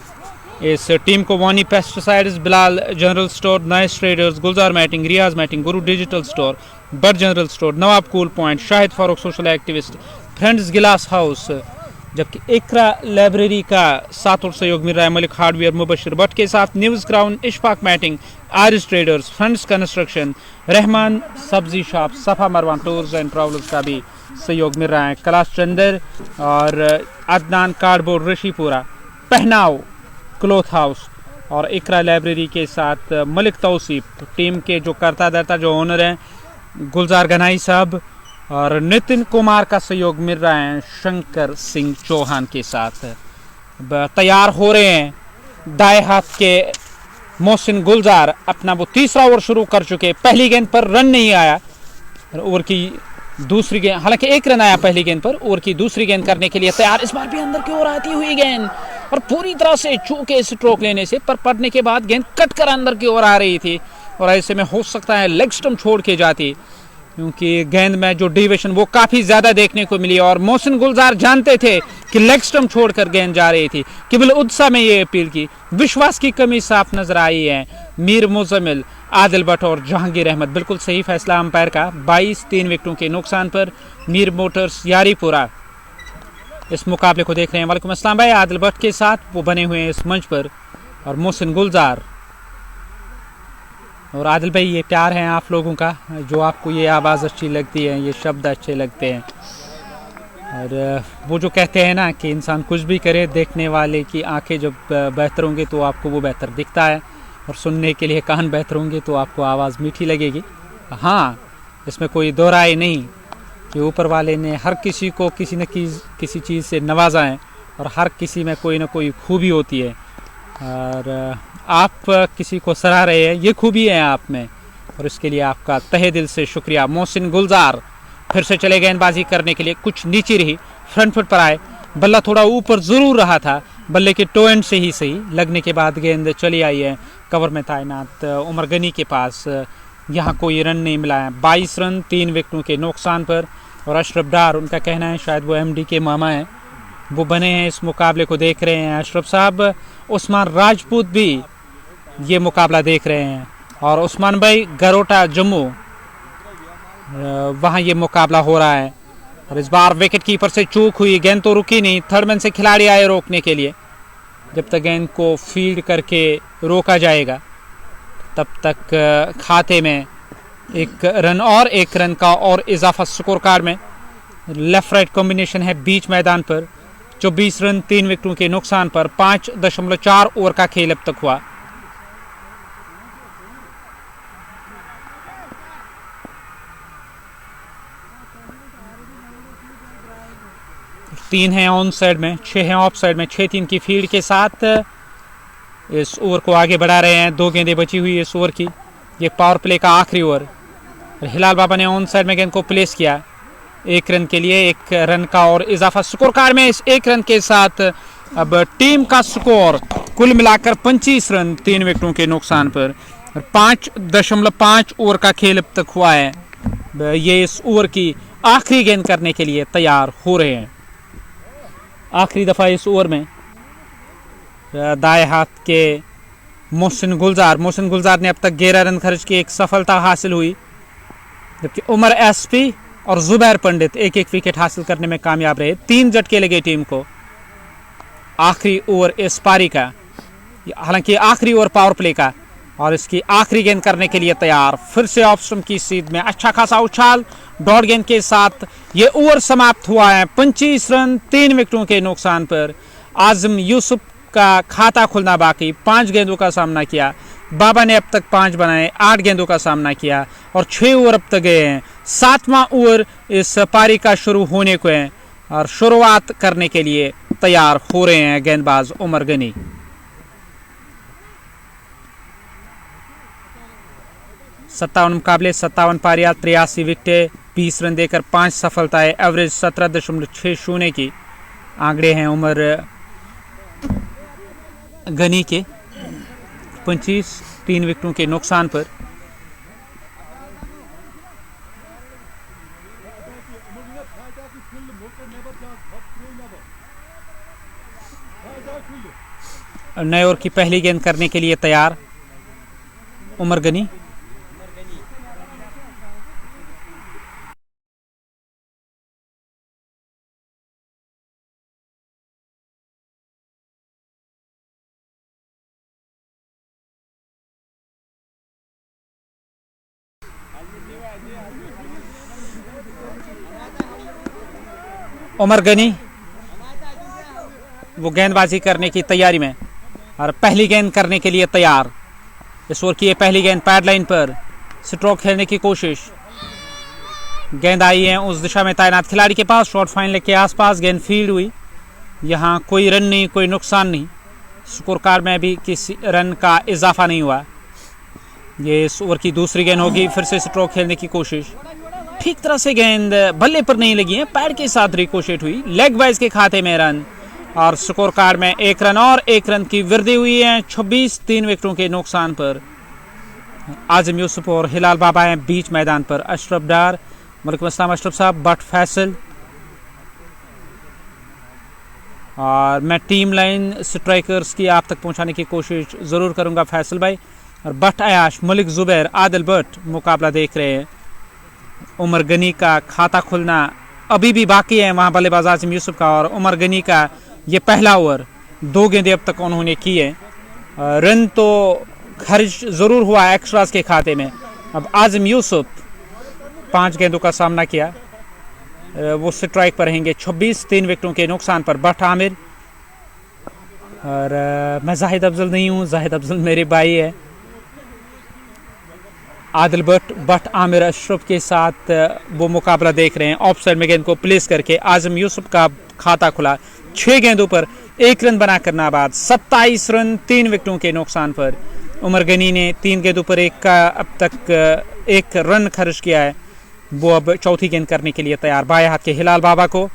इस टीम को Wani pesticides, Bilal general store, nice traders, Gulzar matting, Riyaz matting, Guru digital store, Butt general store, Nawab cool point, Shahid Farooq social activist, friends glass house, जबकि इकरा लाइब्रेरी का साथ और सहयोग मिल रहा है मलिक हार्डवेयर, मुबशिर भट्ट के साथ news crown, Ishfaq matting, Aris traders, friends construction, Rehman सब्जी शॉप, सफ़ा मरवान टूर्स एंड ट्रैवल्स का भी सहयोग मिल रहा है, कैलाश चंदर और अदनान कार्डबोर्ड ऋषिपुरा, पहनाव क्लोथ हाउस और इकरा लाइब्रेरी के साथ मलिक तौसीफ, टीम के जो करता धरता जो ओनर हैं गुलजार गनाई साहब, और नितिन कुमार का सहयोग मिल रहा है शंकर सिंह चौहान के साथ। तैयार हो रहे हैं दाएं हाथ के मोहसिन गुलजार, अपना वो तीसरा ओवर शुरू कर चुके। पहली गेंद पर रन नहीं आया, ओवर की दूसरी गेंद, हालांकि एक रन आया पहली गेंद पर, ओवर की दूसरी गेंद करने के लिए तैयार। इस बार भी अंदर की ओर आती हुई गेंद और पूरी तरह से चूके स्ट्रोक लेने से, पर पड़ने के बाद गेंद कट कर अंदर की ओर आ रही थी और ऐसे में हो सकता है लेग स्टंप छोड़ के जाती, क्योंकि गेंद में जो डिविएशन वो काफ़ी ज़्यादा देखने को मिली और मोहसिन गुलजार जानते थे कि लेग स्टंप छोड़कर गेंद जा रही थी। केवल उत्साह में ये अपील की, विश्वास की कमी साफ नजर आई है। मीर मुजम्मिल, आदिल भट्ट और जहांगीर अहमद, बिल्कुल सही फैसला अंपायर का। 22 3 विकेटों के नुकसान पर मीर मोटर्स यारीपुरा इस मुकाबले को देख रहे हैं। वालेकुम अस्सलाम भाई, आदिल भट्ट के साथ वो बने हुए हैं इस मंच पर और मोहसिन गुलजार। और आदिल भाई, ये प्यार है आप लोगों का, जो आपको ये आवाज़ अच्छी लगती है, ये शब्द अच्छे लगते हैं, और वो जो कहते हैं ना कि इंसान कुछ भी करे, देखने वाले की आंखें जब बेहतर होंगी तो आपको वो बेहतर दिखता है, और सुनने के लिए कान बेहतर होंगे तो आपको आवाज़ मीठी लगेगी। हाँ, इसमें कोई दो राय नहीं कि ऊपर वाले ने हर किसी को किसी न किसी चीज़ से नवाजा है और हर किसी में कोई ना कोई खूबी होती है, और आप किसी को सराह रहे हैं, ये खूबी है आप में, और इसके लिए आपका तहे दिल से शुक्रिया। मोहसिन गुलजार फिर से चले गेंदबाजी करने के लिए, कुछ नीचे रही, फ्रंट फुट पर आए, बल्ला थोड़ा ऊपर ज़रूर रहा था, बल्ले के टो एंड से ही सही लगने के बाद गेंद चली आई है कवर में तैनात उमर गनी के पास। यहाँ कोई रन नहीं मिला है। 22 रन 3 विकेटों के नुकसान पर, और अशरफ डार, उनका कहना है शायद वो एमडी के मामा हैं, वो बने हैं इस मुकाबले को देख रहे हैं। अशरफ साहब, उस्मान राजपूत भी ये मुकाबला देख रहे हैं, और उस्मान भाई गरोटा जम्मू, वहाँ ये मुकाबला हो रहा है। और इस बार विकेट कीपर से चूक हुई, गेंद तो रुकी नहीं, थर्ड मैन से खिलाड़ी आए रोकने के लिए। जब तक गेंद को फील्ड करके रोका जाएगा तब तक खाते में एक रन और 1 रन का और इजाफा स्कोर कार्ड में। लेफ्ट राइट कॉम्बिनेशन है बीच मैदान पर, 24 रन 3 विकेटों के नुकसान पर 5.4 ओवर का खेल अब तक हुआ। तीन हैं ऑन साइड में, 6 हैं ऑफ साइड में। 6-3 की फील्ड के साथ इस ओवर को आगे बढ़ा रहे हैं। 2 गेंदें बची हुई इस ओवर की। ये पावर प्ले का आखिरी ओवर। हिलाल बाबा ने ऑन साइड में गेंद को प्लेस किया 1 रन के लिए। 1 रन का और इजाफा स्कोर कार्ड में। इस 1 रन के साथ अब टीम का स्कोर कुल मिलाकर 25 रन 3 विकेटों के नुकसान पर 5.5 ओवर का खेल अब तक हुआ है। ये इस ओवर की आखिरी गेंद करने के लिए तैयार हो रहे हैं। आखिरी दफा इस ओवर में दाएं हाथ के मोहसिन गुलजार ने अब तक 11 रन खर्च की, एक सफलता हासिल हुई। जबकि उमर एसपी और जुबैर पंडित 1-1 विकेट हासिल करने में कामयाब रहे। 3 झटके लगे टीम को। आखिरी ओवर इस पारी का, हालांकि आखिरी ओवर पावर प्ले का, और इसकी आखिरी गेंद करने के लिए तैयार। फिर से ऑफ स्टंप की सीध में अच्छा खासा उछाल, डॉट गेंद के साथ ये ओवर समाप्त हुआ है 25 रन 3 विकेटों के नुकसान पर। आजम यूसुफ का खाता खुलना बाकी। 5 गेंदों का सामना किया। बाबा ने अब तक 5 बनाए, 8 गेंदों का सामना किया और 6 ओवर अब तक गए हैं। 7वां ओवर इस पारी का शुरू होने को है और शुरुआत करने के लिए तैयार हो रहे हैं गेंदबाज उमर गनी। सत्तावन मुकाबले, 57 पारियां, 83 विकेटें, 20 रन देकर 5 सफलताएं, एवरेज 17.60 की आंकड़े हैं उमर गनी के। 25 3 विकेटों के नुकसान पर। नए ओवर की पहली गेंद करने के लिए तैयार उमर गनी। उमर गनी वो गेंदबाजी करने की तैयारी में और पहली गेंद करने के लिए तैयार। इस ओवर की ये पहली गेंद पैड लाइन पर, स्ट्रोक खेलने की कोशिश। गेंद आई है उस दिशा में तैनात खिलाड़ी के पास, शॉर्ट फाइन लेग के आसपास गेंद फील्ड हुई। यहाँ कोई रन नहीं, कोई नुकसान नहीं। स्कोर कार्ड में भी किसी रन का इजाफा नहीं हुआ। ये इस ओवर की दूसरी गेंद होगी। फिर से स्ट्रोक खेलने की कोशिश। ठीक तरह से गेंद बल्ले पर नहीं लगी है, पैड के साथ रिकोशेट हुई। लेग वाइज के खाते में रन और स्कोर कार्ड में 1 रन और 1 रन की वृद्धि हुई है 26 3 विकेटों के नुकसान पर। आजम यूसुफ और हिलाल बाबा हैं बीच मैदान पर। अशरफ डार, वालेकुम अस्सलाम अशरफ साहब, बट फैसल। और मैं टीम लाइन स्ट्राइकर्स की आप तक पहुंचाने की कोशिश जरूर करूंगा फैसल भाई। और बट अयाश, मलिक जुबैर, आदिल बट मुकाबला देख रहे हैं। उमर गनी का खाता खुलना अभी भी बाकी है वहां बल्लेबाज आजम यूसुफ का, और उमर गनी का ये पहला ओवर। 2 गेंदें अब तक उन्होंने की है। रन तो खर्च जरूर हुआ एक्स्ट्रास के खाते में। अब आजम यूसुफ 5 गेंदों का सामना किया, वो स्ट्राइक पर रहेंगे 26 3 विकेटों के नुकसान पर। बट आमिर, और मैं जाहिद अफजल नहीं हूँ, जाहिद अफजल मेरे भाई है। आदिल बट आमिर अशरफ के साथ वो मुकाबला देख रहे हैं। ऑफ साइड में गेंद को प्लेस करके आजम यूसुफ का खाता खुला। 6 गेंदों पर 1 रन बनाकर नाबाद। 27 रन 3 विकेटों के नुकसान पर। उमर गनी ने 3 गेंदों पर अब तक 1 रन खर्च किया है। वो अब चौथी गेंद करने के लिए तैयार। बाएं हाथ के हिलाल बाबा को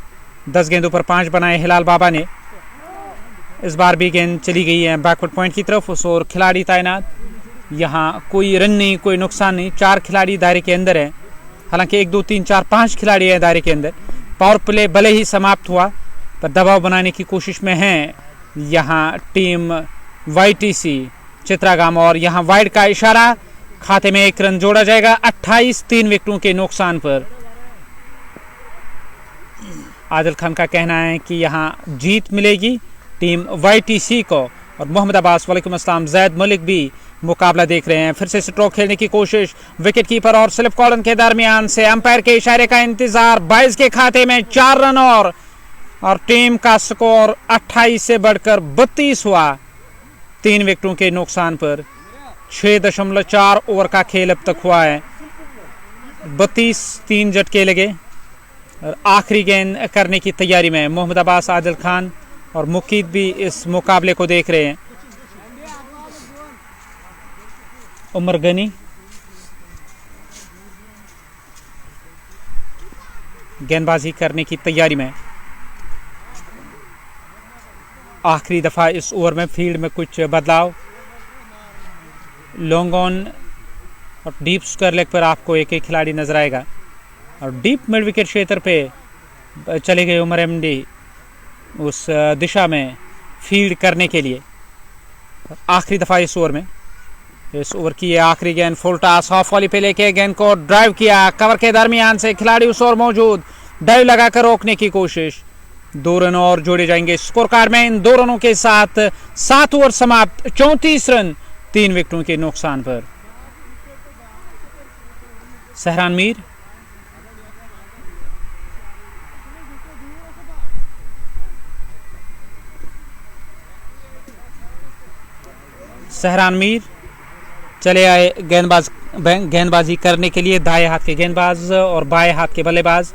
10 गेंदों पर 5 बनाए हिलाल बाबा ने। इस बार भी गेंद चली गई है बैकवर्ड पॉइंट की तरफ। उस और खिलाड़ी तैनात। यहाँ कोई रन नहीं, कोई नुकसान नहीं। 4 खिलाड़ी दायरे के अंदर हैं। हालांकि 1 2 3 4 5 खिलाड़ी हैं दायरे के अंदर। पावर प्ले भले ही समाप्त हुआ पर दबाव बनाने की कोशिश में है यहाँ टीम YTC चित्रागाम। और यहाँ वाइड का इशारा, खाते में 1 रन जोड़ा जाएगा 28 3 विकेटों के नुकसान पर। आदिल खान का कहना है कि यहाँ जीत मिलेगी टीम YTC को। और मोहम्मद अब्बास, वालेकुम अस्सलाम, जैद मलिक भी मुकाबला देख रहे हैं। फिर से स्ट्रोक खेलने की कोशिश। विकेट कीपर और स्लिप कॉर्डन के दरमियान से अंपायर के इशारे का इंतजार। 22 के खाते में 4 रन और और टीम का स्कोर 28 से बढ़कर 32 हुआ 3 विकेटों के नुकसान पर। 6.4 ओवर का खेल अब तक हुआ है। 32 3 झटके लगे और आखिरी गेंद करने की तैयारी में मोहम्मद अब्बास, आदिल खान और मुकीद भी इस मुकाबले को देख रहे हैं। उमर गनी गेंदबाजी करने की तैयारी में। आखिरी दफा इस ओवर में फील्ड में कुछ बदलाव। लॉन्ग ऑन और डीप स्क्वायर लेग पर आपको एक खिलाड़ी नजर आएगा और डीप मिड विकेट क्षेत्र पे चले गए उमर एमडी उस दिशा में फील्ड करने के लिए। आखिरी दफा इस ओवर में, इस ओवर की आखिरी गेंद फुल टॉस ऑफ वॉली पे लेके गेंद को ड्राइव किया। कवर के दरमियान से खिलाड़ी उस ओर मौजूद, ड्राइव लगाकर रोकने की कोशिश। 2 रन और जोड़े जाएंगे स्कोर कार्ड में। इन 2 रनों के साथ 7 ओवर समाप्त, 34 रन 3 विकेटों के नुकसान पर। सहरान मीर चले आए गेंदबाजी करने के लिए। दाएं हाथ के गेंदबाज और बाएं हाथ के बल्लेबाज,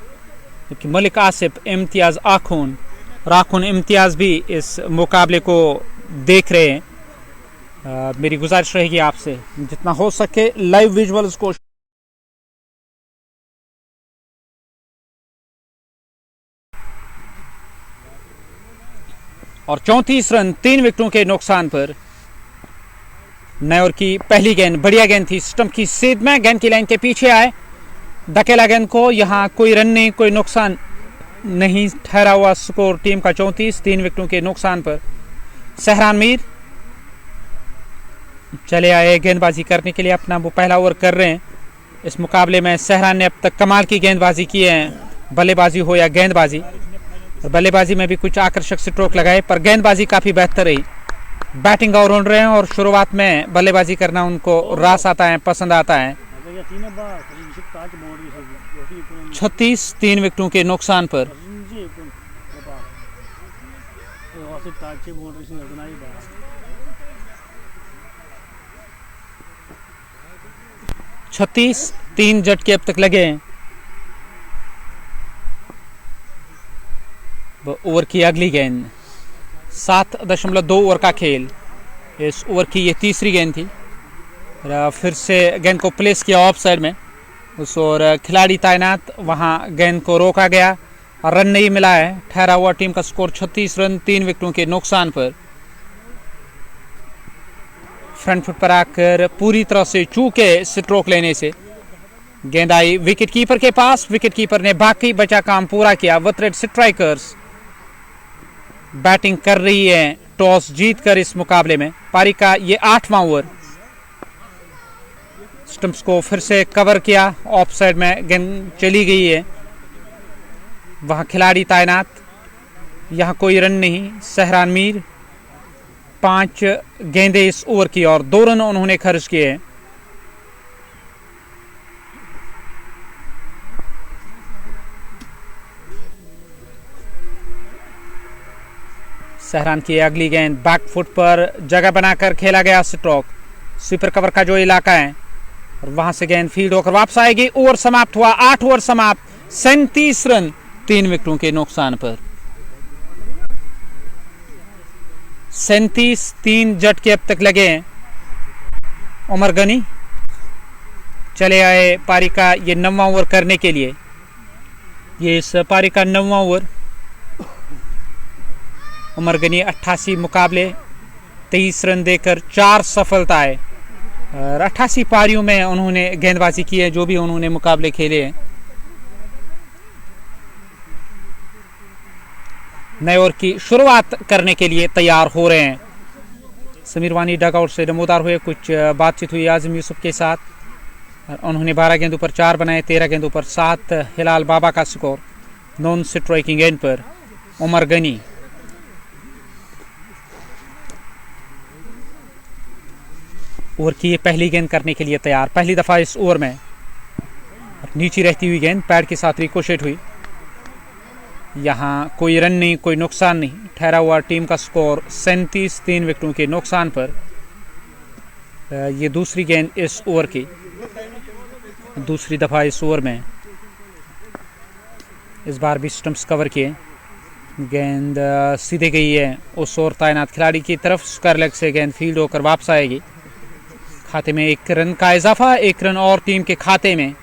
क्योंकि मलिक आसिफ, इम्तियाज राखून इम्तियाज भी इस मुकाबले को देख रहे हैं। मेरी गुजारिश रहेगी आपसे जितना हो सके लाइव विजुअल्स को और 34 रन 3 विकेटों के नुकसान पर। नए ओवर की पहली गेंद बढ़िया गेंद थी, स्टंप की सीध में गेंद की लाइन के पीछे आए, धकेला गेंद को। यहां कोई रन नहीं, कोई नुकसान नहीं, ठहरा हुआ स्कोर टीम का 34 3 विकेटों के नुकसान पर। सहरान मीर चले आए गेंदबाजी करने के लिए, अपना वो पहला ओवर कर रहे हैं इस मुकाबले में। सहरान ने अब तक कमाल की गेंदबाजी की है, बल्लेबाजी हो या गेंदबाजी। बल्लेबाजी में भी कुछ आकर्षक स्ट्रोक लगाए, पर गेंदबाजी काफी बेहतर रही। बैटिंग ऑलराउंडर हैं और शुरुआत में बल्लेबाजी करना उनको रास आता है, पसंद आता है। 36 3 विकेटों के नुकसान पर। छत्तीस 3 झटके अब तक लगे हैं। ओवर की अगली गेंद, 7.2 ओवर का खेल। इस ओवर की ये तीसरी गेंद थी। फिर से गेंद को प्लेस किया ऑफ साइड में, उस ओर खिलाड़ी तैनात, वहां गेंद को रोका गया और रन नहीं मिला है। ठहरा हुआ टीम का स्कोर 36 रन 3 विकेटों के नुकसान पर। फ्रंट फुट पर आकर पूरी तरह से चूके स्ट्रोक लेने से गेंद आई विकेट कीपर के पास। विकेट कीपर ने बाकी बचा काम पूरा किया। वतरेड स्ट्राइकर्स बैटिंग कर रही है टॉस जीतकर इस मुकाबले में। पारी का ये 8वां ओवर। स्टंप्स को फिर से कवर किया, ऑफ साइड में गेंद चली गई है, वहां खिलाड़ी तैनात, यहां कोई रन नहीं। सहरान मीर 5 गेंदें इस ओवर की और 2 रन उन्होंने खर्च किए। सहरान की अगली गेंद बैक फुट पर जगह बनाकर खेला गया स्ट्रोक। स्वीपर कवर का जो इलाका है और वहां से गेंद फील्ड होकर वापस आएगी। ओवर समाप्त हुआ, 8 ओवर समाप्त, 37 रन 3 विकेटों के नुकसान पर। 37 3 झटके अब तक लगे हैं। उमर गनी चले आए पारी का ये 9वां ओवर करने के लिए। ये इस पारी का 9वां ओवर। उमर गनी 88 मुकाबले 23 रन देकर 4 सफलताएं और 88 पारियों में उन्होंने गेंदबाजी की है, जो भी उन्होंने मुकाबले खेले हैं। नए ओवर की शुरुआत करने के लिए तैयार हो रहे हैं। समीर वानी डगआउट से नमोदार हुए, कुछ बातचीत हुई आजम यूसुफ के साथ। उन्होंने 12 गेंदों पर 4 बनाए, 13 गेंदों पर 7। हिलाल बाबा का स्कोर नॉन स्ट्राइकिंग एंड पर। उमर गनी ओवर की पहली गेंद करने के लिए तैयार। पहली दफा इस ओवर में नीचे रहती हुई गेंद पैड के साथ रिकोशेट हुई। यहाँ कोई रन नहीं, कोई नुकसान नहीं, ठहरा हुआ टीम का स्कोर 37 3 विकेटों के नुकसान पर। ये दूसरी गेंद इस ओवर की, दूसरी दफ़ा इस ओवर में। इस बार भी स्टंप्स कवर किए, गेंद सीधे गई है उस ओर तैनात खिलाड़ी की तरफ। स्क्वायर लेग से गेंद फील्ड होकर वापस आएगी। खाते में 1 रन का इजाफा, 1 रन और टीम के खाते में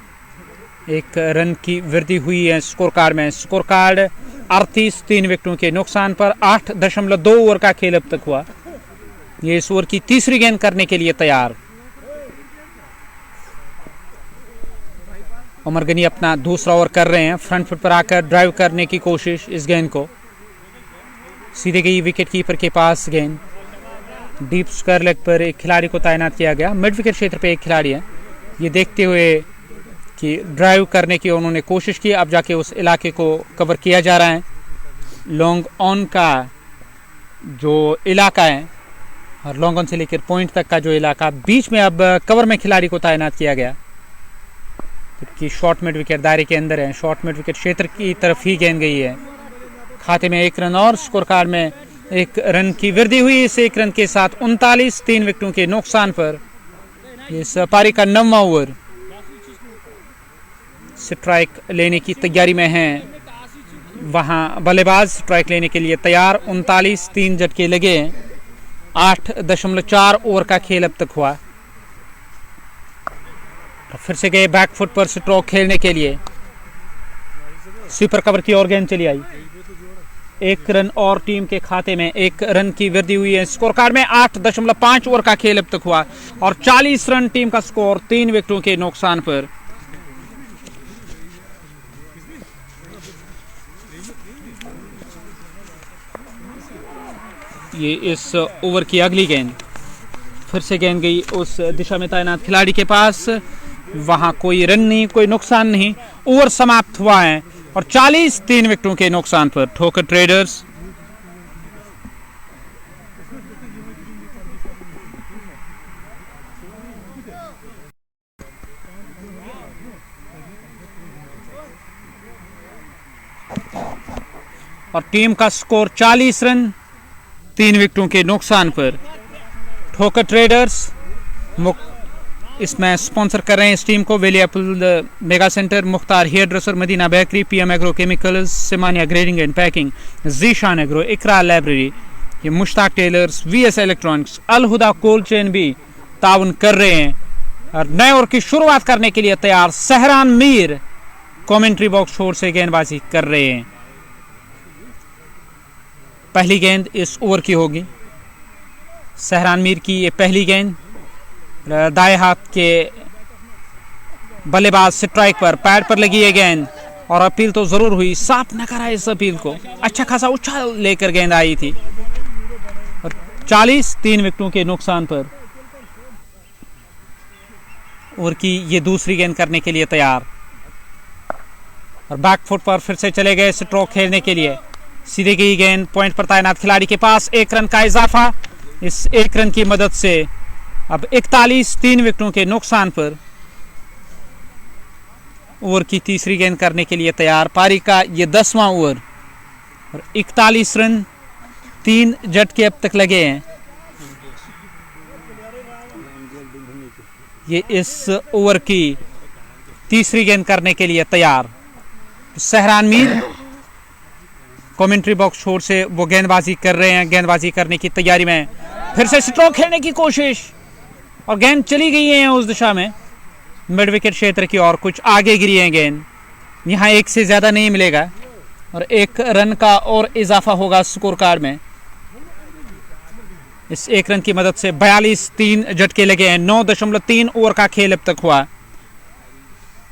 1 रन की वृद्धि हुई है स्कोर कार्ड में। स्कोर कार्ड 38 3 विकेटों के नुकसान पर। 8.2 ओवर का खेल अब तक हुआ। ये इस ओवर की तीसरी गेंद करने के लिए तैयार। उमर गनी अपना दूसरा ओवर कर रहे हैं। फ्रंट फुट पर आकर ड्राइव करने की कोशिश, इस गेंद को सीधे गई विकेट कीपर के पास। गेंद डीप स्क्वायर लेग पर एक खिलाड़ी को तैनात किया गया। मिड विकेट क्षेत्र पे एक खिलाड़ी है। ये देखते हुए कि ड्राइव करने की उन्होंने कोशिश की, अब जाके उस इलाके को कवर किया जा रहा है। लॉन्ग ऑन का जो इलाका है और लॉन्ग ऑन से लेकर पॉइंट तक का जो इलाका, बीच में अब कवर में खिलाड़ी को तैनात किया गया, जबकि शॉर्ट मिड विकेट दायरे के अंदर है। शॉर्ट मिड विकेट क्षेत्र की तरफ ही गेंद गई है। खाते में 1 रन और स्कोर कार्ड में 1 रन की वृद्धि हुई। इस 1 रन के साथ 39 3 विकेटों के नुकसान पर इस पारी का 9वां ओवर। स्ट्राइक लेने की तैयारी में है वहां बल्लेबाज, स्ट्राइक लेने के लिए तैयार। 39 3 झटके लगे। 8.4 ओवर का खेल अब तक हुआ। फिर से गए बैक फुट पर स्ट्रोक खेलने के लिए। स्वीपर कवर की ओर गेंद चली आई। 1 रन और टीम के खाते में 1 रन की वृद्धि हुई है। स्कोर कार्ड में 8.5 ओवर का खेल अब तक हुआ और 40 रन टीम का स्कोर 3 विकेटों के नुकसान पर। ये इस ओवर की अगली गेंद। फिर से गेंद गई उस दिशा में तैनात खिलाड़ी के पास। वहां कोई रन नहीं, कोई नुकसान नहीं। ओवर समाप्त हुआ है और 40 3 विकेटों के नुकसान पर। ठोकर ट्रेडर्स और टीम का स्कोर 40 रन 3 विकेटों के नुकसान पर। ठोकर ट्रेडर्स इसमें स्पॉन्सर कर रहे हैं इस टीम को। Valley apple mega centre, Mukhtar hair dresser, Madina bakery, PM agro chemicals, Simania grading and packing, Zeeshan agro, Iqra library, ये Mushtaq tailors, VS electronics, Al Huda cold chain भी ताउन कर रहे हैं। और नए ओवर की शुरुआत करने के लिए तैयार सहरान मीर कमेंट्री बॉक्स छोर से गेंदबाजी कर रहे हैं। पहली गेंद इस ओवर की होगी। सहरान मीर की ये पहली गेंद। दाएं हाथ के बल्लेबाज स्ट्राइक पर, पैड पर लगी है गेंद और अपील तो जरूर हुई। साफ नकार है इस अपील को। अच्छा खासा उछाल लेकर गेंद आई थी और 40 3 विकेटों के नुकसान पर। ओवर की ये दूसरी गेंद करने के लिए तैयार और बैक फुट पर फिर से चले गए स्ट्रोक खेलने के लिए। सीधे गई गेंद पॉइंट पर तैनात खिलाड़ी के पास। 1 रन का इजाफा। इस 1 रन की मदद से अब 41 3 विकेटों के नुकसान पर। ओवर की तीसरी गेंद करने के लिए तैयार। पारी का ये 10वां ओवर और 41 रन 3 झटके अब तक लगे हैं। ये इस ओवर की तीसरी गेंद करने के लिए तैयार। सहरान मीर कमेंट्री बॉक्स छोर से वो गेंदबाजी कर रहे हैं। गेंदबाजी करने की तैयारी में फिर से स्ट्रोक खेलने की कोशिश और गेंद चली गई है उस दिशा में मिड विकेट क्षेत्र की और कुछ आगे गिरी है गेंद। यहाँ 1 से ज्यादा नहीं मिलेगा और 1 रन का और इजाफा होगा स्कोर कार्ड में। इस 1 रन की मदद से 42 3 झटके लगे हैं। 9.3 ओवर का खेल अब तक हुआ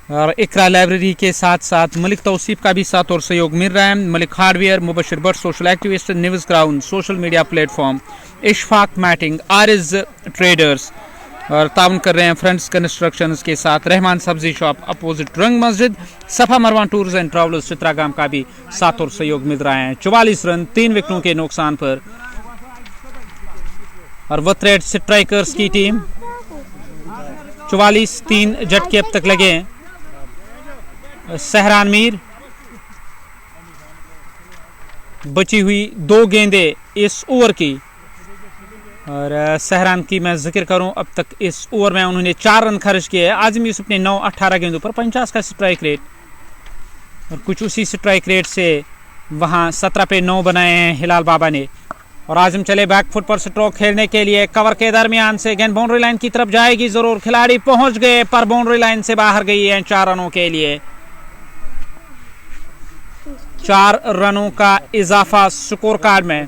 और इकरा लाइब्रेरी के साथ साथ मलिक तौसीफ का भी साथ और सहयोग मिल रहा है। Malik hardware, Mubashir Butt social activist, news ground social media platform, Ishfaq matting, Ariz traders और ताउन कर रहे हैं फ्रेंड्स कंस्ट्रक्शंस के साथ। रहमान सब्जी शॉप अपोजिट रंग मस्जिद, सफा मरवान टूर्स एंड ट्रैवलर्स चित्रागाम का भी साथ और सहयोग मिल रहा है। 44 रन 3 विकेटों के नुकसान पर और वथरेड स्ट्राइकर्स की टीम 44 3 झटके अब तक लगे हैं। सहरान मीर बची हुई 2 गेंदें इस ओवर की। और सहरान की मैं जिक्र करूं, अब तक इस ओवर में उन्होंने 4 रन खर्च किए। आजम यूसुफ ने 9-18 गेंदों पर 50 का स्ट्राइक रेट, और कुछ उसी स्ट्राइक रेट से वहां 17 पे 9 बनाए हैं हिलाल बाबा ने। और आजम चले बैक फुट पर स्ट्रोक खेलने के लिए। कवर के दरमियान से गेंद बाउंड्री लाइन की तरफ जाएगी जरूर, खिलाड़ी पहुंच गए पर बाउंड्री लाइन से बाहर गई है 4 रनों के लिए। 4 रनों का इजाफा स्कोर कार्ड में,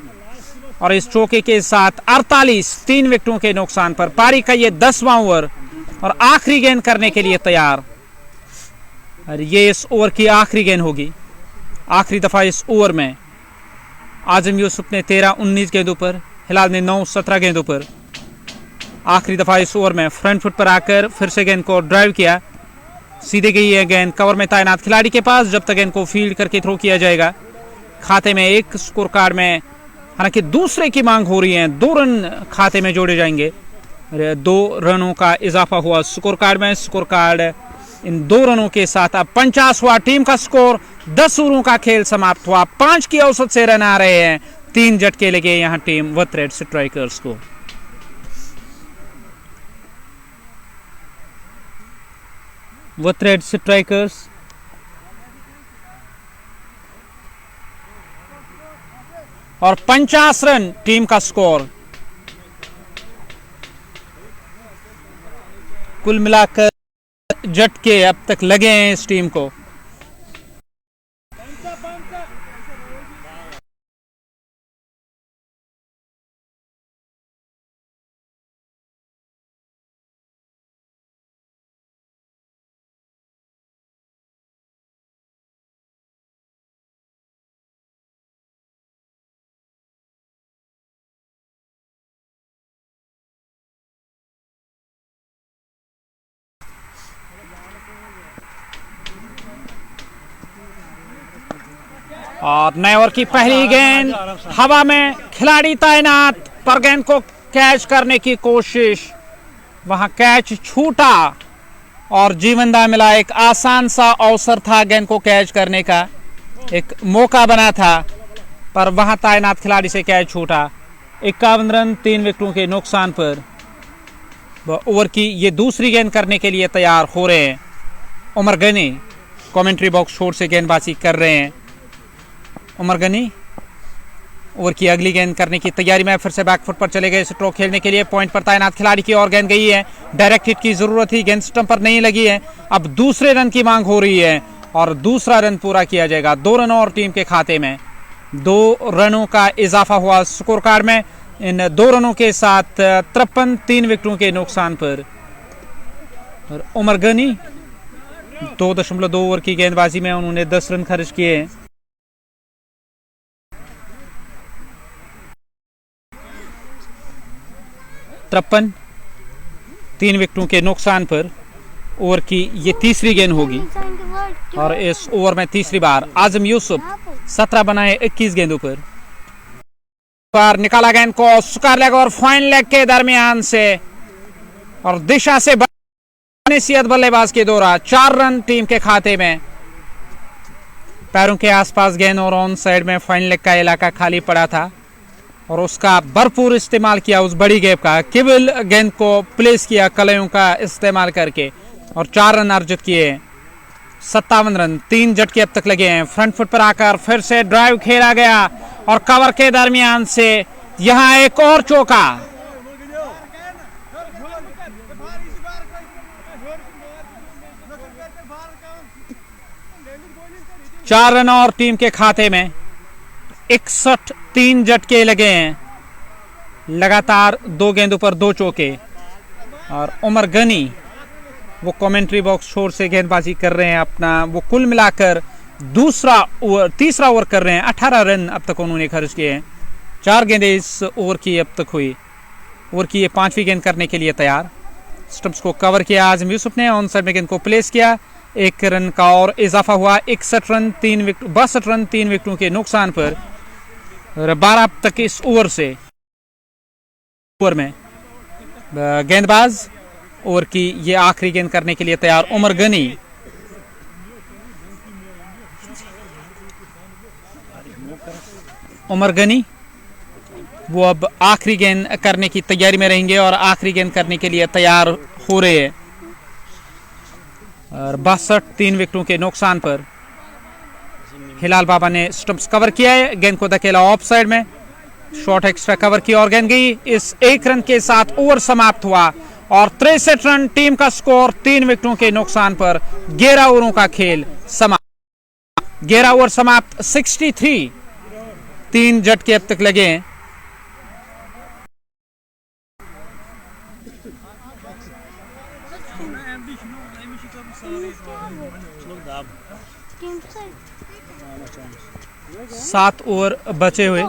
और इस चौके के साथ 48 3 विकेटों के नुकसान पर पारी का ये 10वां ओवर और आखिरी गेंद करने के लिए तैयार। और ये इस ओवर की आखिरी गेंद होगी। आखिरी दफा इस ओवर में आजम यूसुफ ने 13-19 गेंदों पर, हिलाल ने 9-17 गेंदों पर आखिरी दफा इस ओवर में फ्रंट फुट पर आकर फिर से गेंद को ड्राइव किया। सीधे गई है गेंद कवर में तैनात खिलाड़ी के पास, जब तक गेंद को फील्ड करके थ्रो किया जाएगा। खाते में 1 स्कोर कार्ड में, हालांकि दूसरे की मांग हो रही है, 2 रन खाते में जोड़े जाएंगे। 2 रनों का इजाफा हुआ स्कोर कार्ड में। स्कोर कार्ड इन 2 रनों के साथ अब 50 हुआ। टीम का स्कोर 10 ओवरों का खेल समाप्त हुआ। 5 की औसत से रन आ रहे हैं। 3 झटके लगे यहां टीम वथरेड स्ट्राइकर्स को। वथरेड स्ट्राइकर्स और 50 रन टीम का स्कोर। कुल मिलाकर झटके अब तक लगे हैं इस टीम को। और नए ओवर की पहली गेंद हवा में, खिलाड़ी तैनात पर गेंद को कैच करने की कोशिश, वहां कैच छूटा और जीवनदा मिला। एक आसान सा अवसर था गेंद को कैच करने का, एक मौका बना था, पर वहां तैनात खिलाड़ी से कैच छूटा। 51 रन 3 विकेटों के नुकसान पर ओवर की ये दूसरी गेंद करने के लिए तैयार हो रहे हैं। उमर गनी कमेंट्री बॉक्स छोर से गेंदबाजी कर रहे हैं। उमर गनी ओवर की अगली गेंद करने की तैयारी में फिर से बैक फुट पर चले गए स्ट्रोक खेलने के लिए। पॉइंट पर तैनात खिलाड़ी की और गेंद गई है। डायरेक्ट हिट की जरूरत थी, गेंद स्टंप पर नहीं लगी है। अब दूसरे रन की मांग हो रही है और दूसरा रन पूरा किया जाएगा। 2 रन और टीम के खाते में। 2 रनों का इजाफा हुआ स्कोर कार्ड में। इन 2 रनों के साथ 53 3 विकेटों के नुकसान पर और उमर गनी 2.2 ओवर की गेंदबाजी में उन्होंने 10 रन खर्च किए हैं। तिरपन 3 विकेटों के नुकसान पर ओवर की ये तीसरी गेंद होगी और इस ओवर में तीसरी बार आजम यूसुफ 17 बनाए 21 गेंदों पर निकाला गेंद को स्क्वायर लेग और फाइन लेग के दरमियान से और दिशा से नसीहत बल्लेबाज के दौरा। 4 रन टीम के खाते में। पैरों के आसपास गेंद और ऑन साइड में फाइन लेग का इलाका खाली पड़ा था और उसका भरपूर इस्तेमाल किया, उस बड़ी गैप का। केवल गेंद को प्लेस किया कलयों का इस्तेमाल करके और 4 रन अर्जित किए। 57 रन 3 झटके अब तक लगे हैं। फ्रंट फुट पर आकर फिर से ड्राइव खेला गया और कवर के दरमियान से यहां एक और चौका। 4 रन और टीम के खाते में। 61 3 झटके लगे हैं। लगातार 2 गेंदों पर 2 चौके और उमर गनी वो कमेंट्री बॉक्स छोर से गेंदबाजी कर रहे हैं अपना। वो कुल मिलाकर तीसरा ओवर कर रहे हैं। 18 रन अब तक उन्होंने खर्च किए हैं। 4 गेंदें इस ओवर की अब तक हुई। ओवर की ये 5वीं गेंद करने के लिए तैयार। स्टंप्स को कवर किया आजम यूसुफ ने, ऑन साइड में गेंद को प्लेस किया। 1 रन का और इजाफा हुआ। 62 रन 3 विकेटों के नुकसान पर 12 अब तक इस ओवर से ओवर में गेंदबाज ओवर की ये आखिरी गेंद करने के लिए तैयार उमर गनी। उमर गनी वो अब आखिरी गेंद करने की तैयारी में रहेंगे और आखिरी गेंद करने के लिए तैयार हो रहे हैं। और 62 3 विकेटों के नुकसान पर हिलाल बाबा ने स्टंप्स कवर किया है, गेंद को धकेला ऑफ साइड में, शॉर्ट एक्स्ट्रा कवर की और गेंद गई। इस 1 रन के साथ ओवर समाप्त हुआ और 63 रन टीम का स्कोर 3 विकेटों के नुकसान पर 11 ओवरों का खेल समाप्त। 11 ओवर समाप्त, 63 3 झटके अब तक लगे हैं। सात ओवर बचे हुए।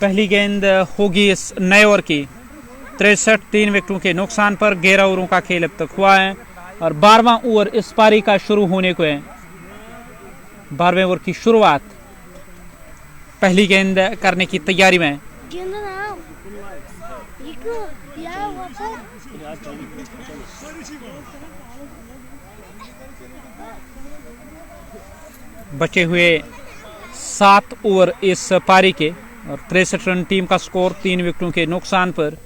पहली गेंद होगी इस नए ओवर की। 63 3 विकेटों के नुकसान पर 11 ओवरों का खेल अब तक हुआ है और 12वां ओवर इस पारी का शुरू होने को है। 12वें ओवर की शुरुआत, पहली गेंद करने की तैयारी में। बचे हुए 7 ओवर इस पारी के और 63 रन टीम का स्कोर 3 विकेटों के नुकसान पर।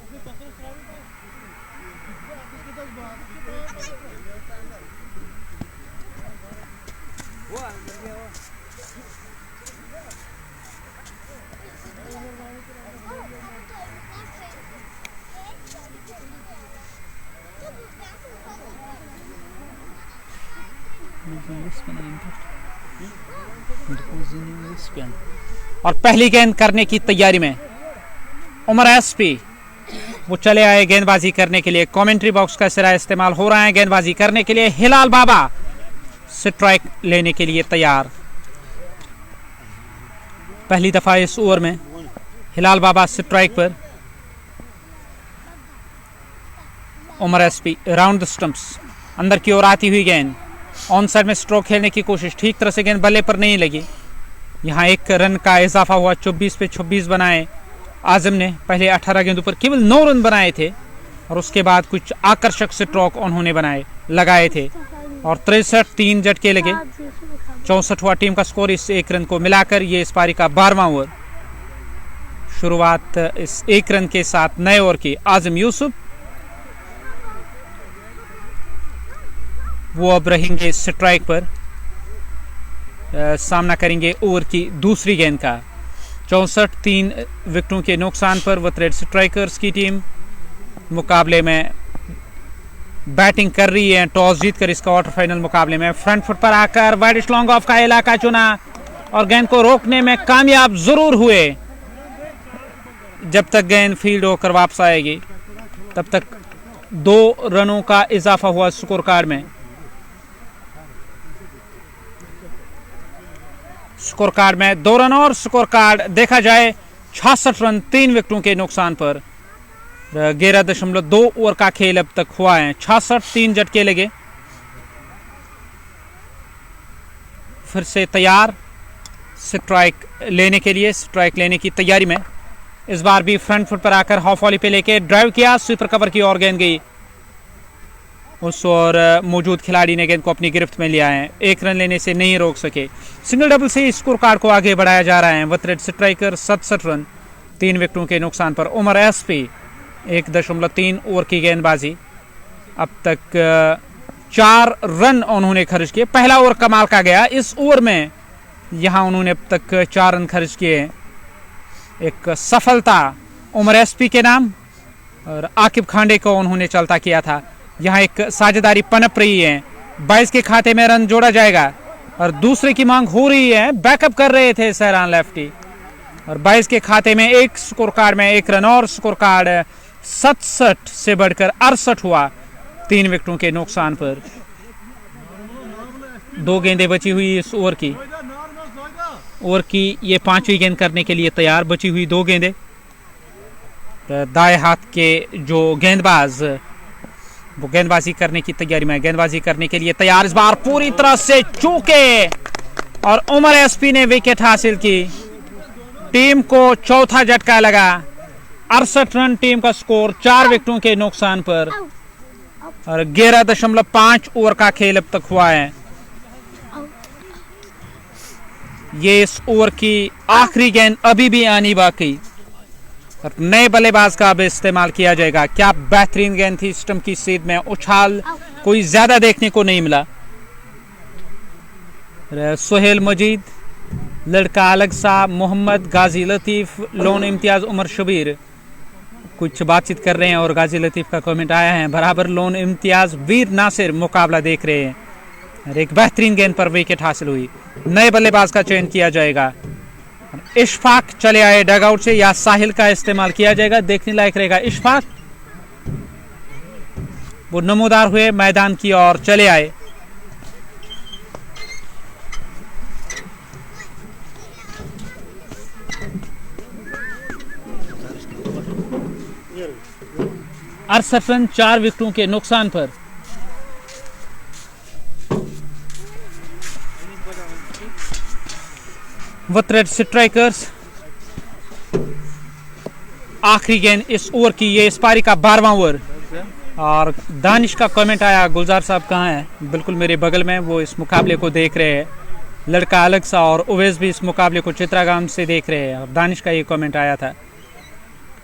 और पहली गेंद करने की तैयारी में उमर एसपी वो चले आए गेंदबाजी करने के लिए। कमेंट्री बॉक्स का सिरा इस्तेमाल हो रहा है गेंदबाजी करने के लिए। हिलाल बाबा स्ट्राइक लेने के लिए तैयार। पहली दफा इस ओवर में हिलाल बाबा स्ट्राइक पर। उमर एसपी राउंड द स्टंप्स, अंदर की ओर आती हुई गेंद, ऑन साइड में स्ट्रोक खेलने की कोशिश, ठीक तरह से गेंद बल्ले पर नहीं लगी। यहां 1 रन का इजाफा हुआ, 24 पे 26 बनाए आजम ने। पहले 18 गेंदों पर केवल 9 रन बनाए थे और उसके बाद कुछ आकर्षक स्ट्रोक उन्होंने लगाए थे और 63 3 झटके लगे। 64 हुआ टीम का स्कोर इस 1 रन को मिलाकर। ये इस पारी का 12वां ओवर। शुरुआत इस 1 रन के साथ नए ओवर की। आजम यूसुफ वो अब रहेंगे स्ट्राइक पर, सामना करेंगे ओवर की दूसरी गेंद का। 64 3 विकेटों के नुकसान पर वतरेड स्ट्राइकर्स की टीम मुकाबले में बैटिंग कर रही है। टॉस जीतकर इस क्वार्टर फाइनल मुकाबले में फ्रंट फुट पर आकर वाइड लॉन्ग ऑफ का इलाका चुना और गेंद को रोकने में कामयाब जरूर हुए। जब तक गेंद फील्ड होकर वापस आएगी तब तक 2 रनों का इजाफा हुआ स्कोर कार्ड में। स्कोर कार्ड में 2 रन और स्कोर कार्ड देखा जाए 66 रन 3 विकेटों के नुकसान पर। 11.2 ओवर का खेल अब तक हुआ है। 66 3 झटके लगे। फिर से तैयार स्ट्राइक लेने के लिए, स्ट्राइक लेने की तैयारी में। इस बार भी फ्रंट फुट पर आकर हाफ वॉली पे लेके ड्राइव किया, स्वीपर कवर की और गेंद गई। उस और मौजूद खिलाड़ी ने गेंद को अपनी गिरफ्त में लिया है। 1 रन लेने से नहीं रोक सके। सिंगल डबल से स्कोर कार्ड को आगे बढ़ाया जा रहा है। वतरेड स्ट्राइकर 67 रन 3 विकेटों के नुकसान पर। उमर एसपी 1.3 ओवर की गेंदबाजी, अब तक 4 रन उन्होंने खर्च किए। पहला ओवर कमाल का गया। इस ओवर में यहां उन्होंने अब तक 4 रन खर्च किए। एक सफलता उमर एसपी के नाम और आकिब खांडे को उन्होंने चलता किया था। यहां एक साझेदारी पनप रही है। 22 के खाते में रन जोड़ा जाएगा और दूसरे की मांग हो रही है। बैकअप कर रहे थे सहरान लेफ्टी और 22 के खाते में एक स्कोर कार्ड में 1 रन और स्कोर कार्ड 67 से बढ़कर 68 हुआ 3 विकेटों के नुकसान पर। 2 गेंदें बची हुई इस ओवर की। ओवर की ये 5वीं गेंद करने के लिए तैयार। बची हुई 2 गेंदें। दाएं हाथ के जो गेंदबाज वो गेंदबाजी करने की तैयारी में, गेंदबाजी करने के लिए तैयार। इस बार पूरी तरह से चूके और उमर एसपी ने विकेट हासिल की। टीम को चौथा झटका लगा। 68 रन टीम का स्कोर 4 विकेटों के नुकसान पर। और 11.5 ओवर का खेल अब तक हुआ है। ये इस ओवर की आखिरी गेंद अभी भी आनी बाकी और नए बल्लेबाज का अब इस्तेमाल किया जाएगा। क्या बेहतरीन गेंद थी, स्टंप की सीध में उछाल कोई ज्यादा देखने को नहीं मिला। सुहेल मजीद, लड़का अलग सा, मोहम्मद, गाजी लतीफ, लोन इम्तियाज, उमर शबीर कुछ बातचीत कर रहे हैं और गाजी लतीफ का कमेंट आया है बराबर। लोन इम्तियाज, वीर नासिर मुकाबला देख रहे हैं और एक बेहतरीन गेंद पर विकेट हासिल हुई। नए बल्लेबाज का चयन किया जाएगा। इशफाक चले आए डगआउट से या साहिल का इस्तेमाल किया जाएगा, देखने लायक रहेगा। इशफाक वो नमोदार हुए मैदान की ओर चले आए। अड़सठ रन 4 विकेटों के नुकसान पर। वतरेड स्ट्राइकर्स आखिरी गेंद इस ओवर की, ये इस पारी का 12वां ओवर। और दानिश का कमेंट आया, गुलजार साहब कहाँ हैं? बिल्कुल मेरे बगल में, वो इस मुकाबले को देख रहे हैं। लड़का अलग सा और उवैस भी इस मुकाबले को चित्रागाम से देख रहे हैं और दानिश का ये कमेंट आया था।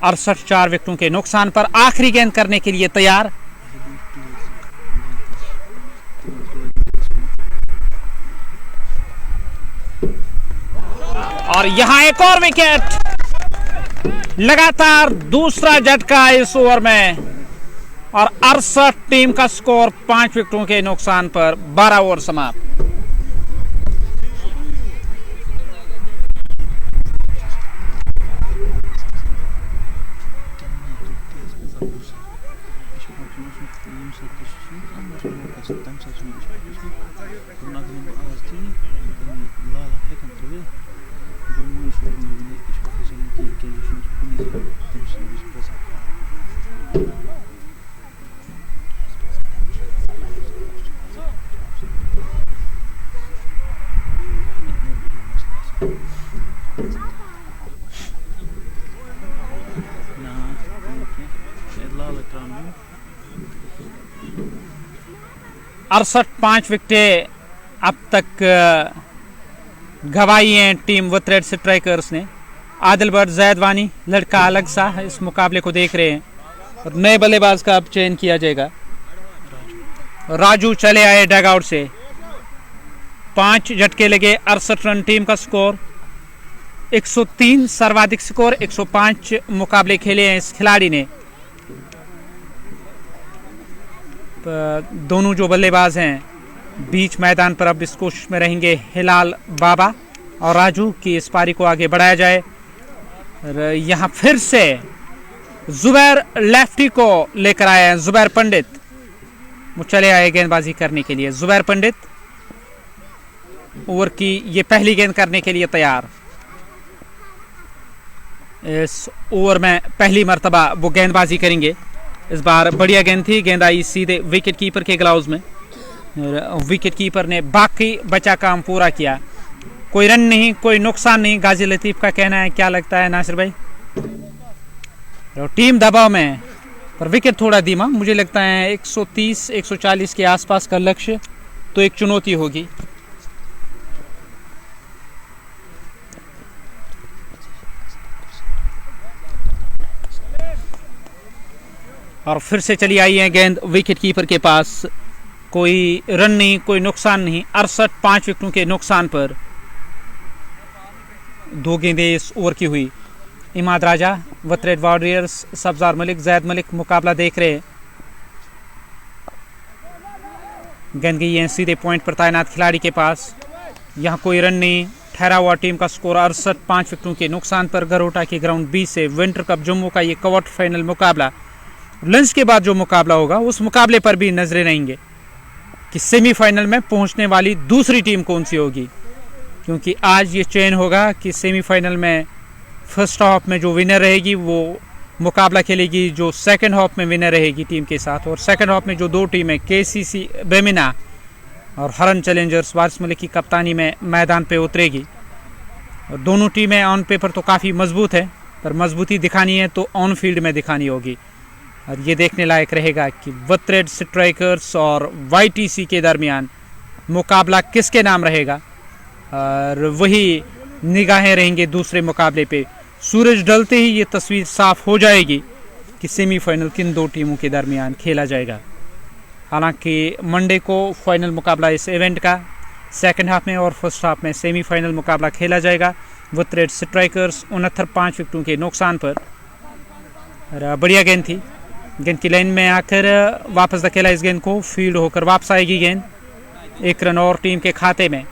68 4 विकेटों के नुकसान पर आखिरी गेंद करने के लिए तैयार। और यहां एक और विकेट, लगातार दूसरा झटका इस ओवर में और 68 टीम का स्कोर 5 विकेटों के नुकसान पर। 12 ओवर समाप्त। अड़सठ 5 विकेटें अब तक गंवाई हैं टीम वतरेड स्ट्राइकर्स ने। आदिल भट्ट, जैद वानी, लड़का अलग सा इस मुकाबले को देख रहे हैं और नए बल्लेबाज का अब चयन किया जाएगा। राजू चले आए डगआउट से। 5 झटके लगे, 68 रन टीम का स्कोर, 103 सर्वाधिक स्कोर, 105 मुकाबले खेले हैं इस खिलाड़ी ने। दोनों जो बल्लेबाज हैं बीच मैदान पर अब इस कोशिश में रहेंगे हिलाल बाबा और राजू की इस पारी को आगे बढ़ाया जाए। यहां फिर से जुबैर लेफ्टी को लेकर आए हैं। जुबैर पंडित वो चले आए गेंदबाजी करने के लिए। जुबैर पंडित ओवर की ये पहली गेंद करने के लिए तैयार। इस ओवर में पहली मर्तबा वो गेंदबाजी करेंगे। इस बार बढ़िया गेंद थी, गेंद आई सीधे विकेट कीपर के ग्लव्स में। विकेट कीपर ने बाकी बचा काम पूरा किया। कोई रन नहीं, कोई नुकसान नहीं, गाजी लतीफ का कहना है। क्या लगता है नासिर भाई? टीम दबाव में पर विकेट थोड़ा धीमा, मुझे लगता है 130 140 के आसपास का लक्ष्य तो एक चुनौती होगी। और फिर से चली आई है गेंद विकेट कीपर के पास। कोई रन नहीं, कोई नुकसान नहीं। 68 5 विकेटों के नुकसान पर 2 गेंदें इस ओवर की हुई। इमाद राजा, वतरेड वॉरियर्स, सब्जार मलिक, जैद मलिक मुकाबला देख रहे। गेंद गई है सीधे पॉइंट पर तैनात खिलाड़ी के पास। यहाँ कोई रन नहीं, ठहरा हुआ टीम का स्कोर 68 5 विकेटों के नुकसान पर। गरोटा के ग्राउंड बी से विंटर कप जम्मू का ये क्वार्टर फाइनल मुकाबला, लंच के बाद जो मुकाबला होगा उस मुकाबले पर भी नजरें रहेंगे कि सेमीफाइनल में पहुंचने वाली दूसरी टीम कौन सी होगी, क्योंकि आज ये चयन होगा कि सेमीफाइनल में फर्स्ट हाफ में जो विनर रहेगी वो मुकाबला खेलेगी जो सेकंड हाफ में विनर रहेगी टीम के साथ। और सेकंड हाफ में जो 2 टीमें केसीसी बेमिना और हरन चैलेंजर्स वारिस मलिक की कप्तानी में मैदान पे उतरेगी। और दोनों टीमें ऑन पेपर तो काफ़ी मजबूत है, पर मजबूती दिखानी है तो ऑन फील्ड में दिखानी होगी। और ये देखने लायक रहेगा कि वुथरेड स्ट्राइकर्स और वाईटीसी के दरमियान मुकाबला किसके नाम रहेगा, और वही निगाहें रहेंगे दूसरे मुकाबले पे। सूरज ढलते ही ये तस्वीर साफ हो जाएगी कि सेमीफाइनल किन दो टीमों के दरमियान खेला जाएगा। हालांकि मंडे को फाइनल मुकाबला इस इवेंट का सेकंड हाफ में और फर्स्ट हाफ में सेमीफाइनल मुकाबला खेला जाएगा। वुथरेड स्ट्राइकर्स 69 विकेटों के नुकसान पर। बढ़िया गेंद थी, गेंद की लाइन में आकर वापस धकेला इस गेंद को, फील्ड होकर वापस आएगी गेंद। 1 रन और टीम के खाते में।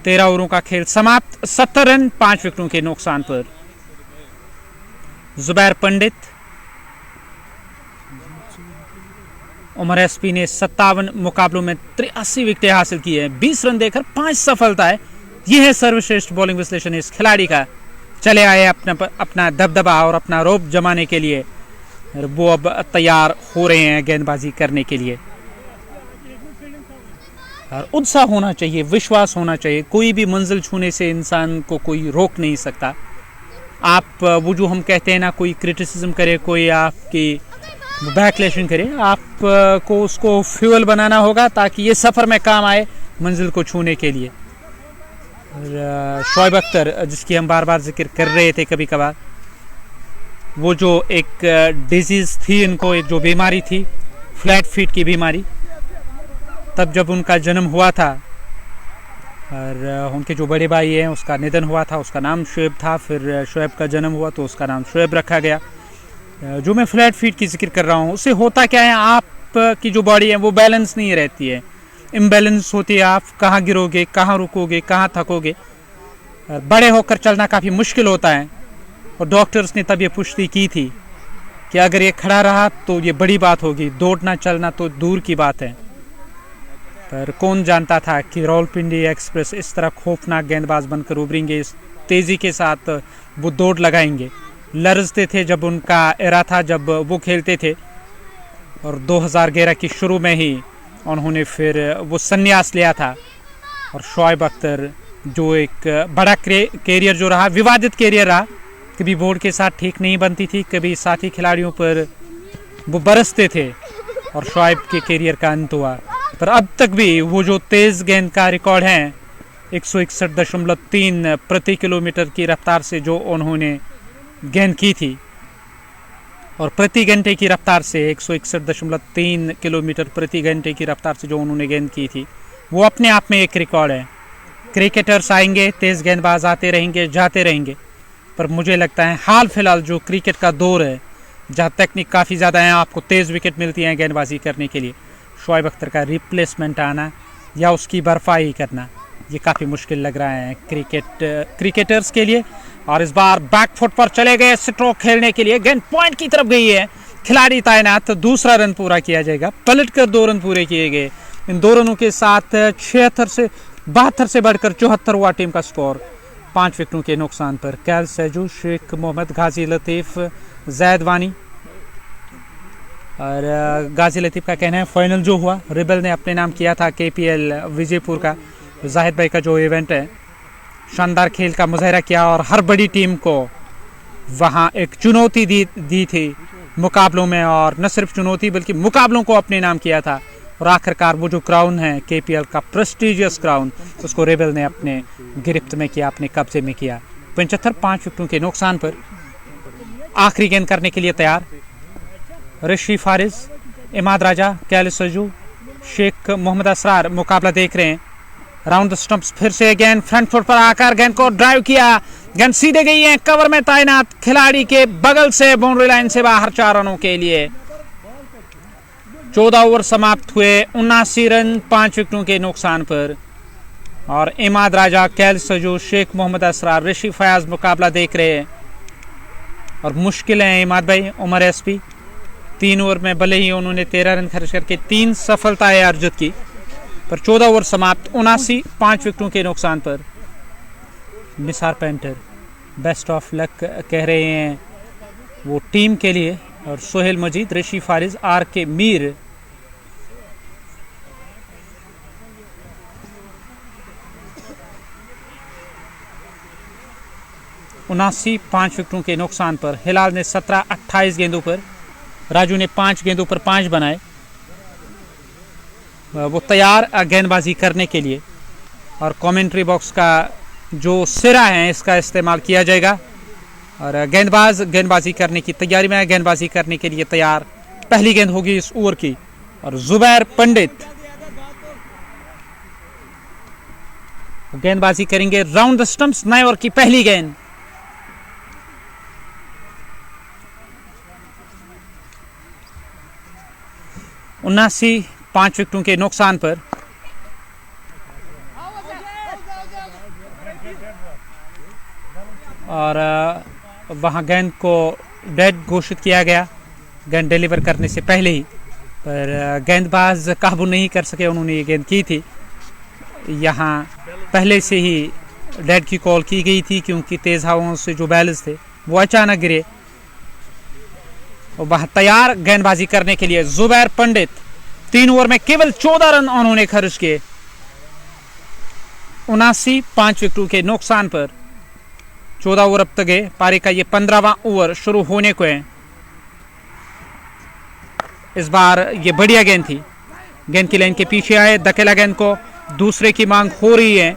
13 ओवरों का खेल समाप्त। 70 रन 5 विकेटों के नुकसान पर। जुबैर पंडित, उमर एसपी ने 57 मुकाबलों में 83 विकेटें हासिल की है, 20 रन देकर 5 सफलताएं। यह है सर्वश्रेष्ठ बॉलिंग विश्लेषण इस खिलाड़ी का। चले आए अपना दबदबा और अपना रोब जमाने के लिए, वो अब तैयार हो रहे हैं गेंदबाजी करने के लिए। और उत्साह होना चाहिए, विश्वास होना चाहिए। कोई भी मंजिल छूने से इंसान को कोई रोक नहीं सकता। आप वो जो हम कहते हैं ना, कोई क्रिटिसिज्म करे, कोई आपकी बैकलैशिंग करे, आपको उसको फ्यूल बनाना होगा ताकि ये सफ़र में काम आए मंजिल को छूने के लिए। शोएब अख्तर, जिसकी हम बार बार जिक्र कर रहे थे कभी कभार, वो जो एक डिजीज़ थी, इनको एक जो बीमारी थी, फ्लैट फीट की बीमारी, तब जब उनका जन्म हुआ था और उनके जो बड़े भाई हैं उसका निधन हुआ था, उसका नाम शोएब था। फिर शोएब का जन्म हुआ तो उसका नाम शोएब रखा गया। जो मैं फ्लैट फीट की जिक्र कर रहा हूँ, उससे होता क्या है, आपकी जो बॉडी है वो बैलेंस नहीं रहती है, इम्बैलेंस होती है। आप कहाँ गिरोगे, कहाँ रुकोगे, कहाँ थकोगे। बड़े होकर चलना काफ़ी मुश्किल होता है। और डॉक्टर्स ने तब ये पुष्टि की थी कि अगर ये खड़ा रहा तो ये बड़ी बात होगी, दौड़ना चलना तो दूर की बात है। पर कौन जानता था कि रावलपिंडी एक्सप्रेस इस तरह खौफनाक गेंदबाज बनकर उभरेंगे, इस तेज़ी के साथ वो दौड़ लगाएंगे। लरजते थे जब उनका एरा था, जब वो खेलते थे। और 2011 की शुरू में ही उन्होंने फिर वो संन्यास लिया था। और शोएब अख्तर, जो एक बड़ा कैरियर जो रहा, विवादित कैरियर रहा, कभी बोर्ड के साथ ठीक नहीं बनती थी, कभी साथी खिलाड़ियों पर वो बरसते थे और शोएब के कैरियर का अंत हुआ। पर अब तक भी वो जो तेज़ गेंद का रिकॉर्ड है, 161.3 प्रति किलोमीटर की रफ्तार से जो उन्होंने गेंद की थी, और प्रति घंटे की रफ्तार से 161.3 किलोमीटर प्रति घंटे की रफ्तार से जो उन्होंने गेंद की थी, वो अपने आप में एक रिकॉर्ड है। क्रिकेटर्स आएंगे, तेज़ गेंदबाज आते रहेंगे, जाते रहेंगे, पर मुझे लगता है हाल फिलहाल जो क्रिकेट का दौर है, जहाँ तकनीक काफ़ी ज़्यादा है, आपको तेज़ विकेट मिलती हैं गेंदबाजी करने के लिए, शोएब अख्तर का रिप्लेसमेंट आना या उसकी भरपाई करना ये काफ़ी मुश्किल लग रहा है क्रिकेटर्स के लिए। और इस बार बैकफुट पर चले गए स्ट्रोक खेलने के लिए, गेंद पॉइंट की तरफ गई है, खिलाड़ी तैनात, दूसरा रन पूरा किया जाएगा। पलटकर 2 रन पूरे किए गए। इन 2 रनों के साथ 72 से बढ़कर 74 हुआ टीम का स्कोर। 5 विकेटों के नुकसान पर। कैल सैजू, शेख मोहम्मद, गाजी लतीफ़, जैद वानी। और गाजी लतीफ़ का कहना है फाइनल जो हुआ, रिबल ने अपने नाम किया था KPL विजयपुर का, जाहिद भाई का जो इवेंट है, शानदार खेल का मुजाहरा किया और हर बड़ी टीम को वहाँ एक चुनौती दी थी मुकाबलों में, और न सिर्फ चुनौती बल्कि मुकाबलों को अपने नाम किया था। और आखिरकार वो जो क्राउन है KPL का प्रेस्टिजियस क्राउन, उसको रेबल ने अपने गिरफ्त में किया, अपने कब्जे में किया। 75 5 विकेटों के नुकसान पर। आखिरी गेंद करने के लिए तैयार ऋषि फारिज, इमाद राजा, कैल सजू, शेख मोहम्मद असरार मुकाबला देख रहे हैं। राउंड द स्टंप्स, फिर से गेंद फ्रंट फुट पर आकर गेंद को ड्राइव किया, गेंद सीधे गई है, कवर में तैनात खिलाड़ी के बगल से बाउंड्री लाइन से बाहर 4 रनों के लिए। 14 ओवर समाप्त हुए, 79 रन 5 विकेटों के नुकसान पर। और इमाद राजा, कैल सजू, शेख मोहम्मद असरार, ऋषि फयाज मुकाबला देख रहे हैं। और मुश्किल है इमाद भाई, उमर एसपी 3 ओवर में भले ही उन्होंने 13 रन खर्च करके 3 सफलताएं अर्जित की, पर 14 ओवर समाप्त, 79 5 विकेटों के नुकसान पर। Nisar painter best of luck कह रहे हैं वो टीम के लिए। और सोहेल मजीद, ऋषि फारिज, RK मीर, उनासी 5 विकेटों के नुकसान पर। हिलाल ने 17-28 गेंदों पर राजू ने 5 गेंदों पर 5 बनाए। वो तैयार गेंदबाजी करने के लिए, और कमेंट्री बॉक्स का जो सिरा है इसका इस्तेमाल किया जाएगा। और गेंदबाज गेंदबाजी करने की तैयारी में, गेंदबाजी करने के लिए तैयार। पहली गेंद होगी इस ओवर की, और जुबैर पंडित गेंदबाजी करेंगे राउंड द स्टंप्स। नए ओवर की पहली गेंद, उनासी 5 विकेटों के नुकसान पर। और वहां गेंद को डेड घोषित किया गया गेंद डिलीवर करने से पहले ही, पर गेंदबाज काबू नहीं कर सके, उन्होंने ये गेंद की थी। यहाँ पहले से ही डेड की कॉल की गई थी, क्योंकि तेज हवाओं से जो बैलेंस थे वो अचानक गिरे। और वह तैयार गेंदबाजी करने के लिए जुबैर पंडित। 3 ओवर में केवल 14 रन उन्होंने खर्च किए, 79 5 विकेटों के नुकसान पर। 14 ओवर अब तक है, पारी का ये 15वां ओवर शुरू होने को है। इस बार ये बढ़िया गेंद थी, गेंद की लाइन के पीछे आए, धकेला गेंद को, दूसरे की मांग हो रही है,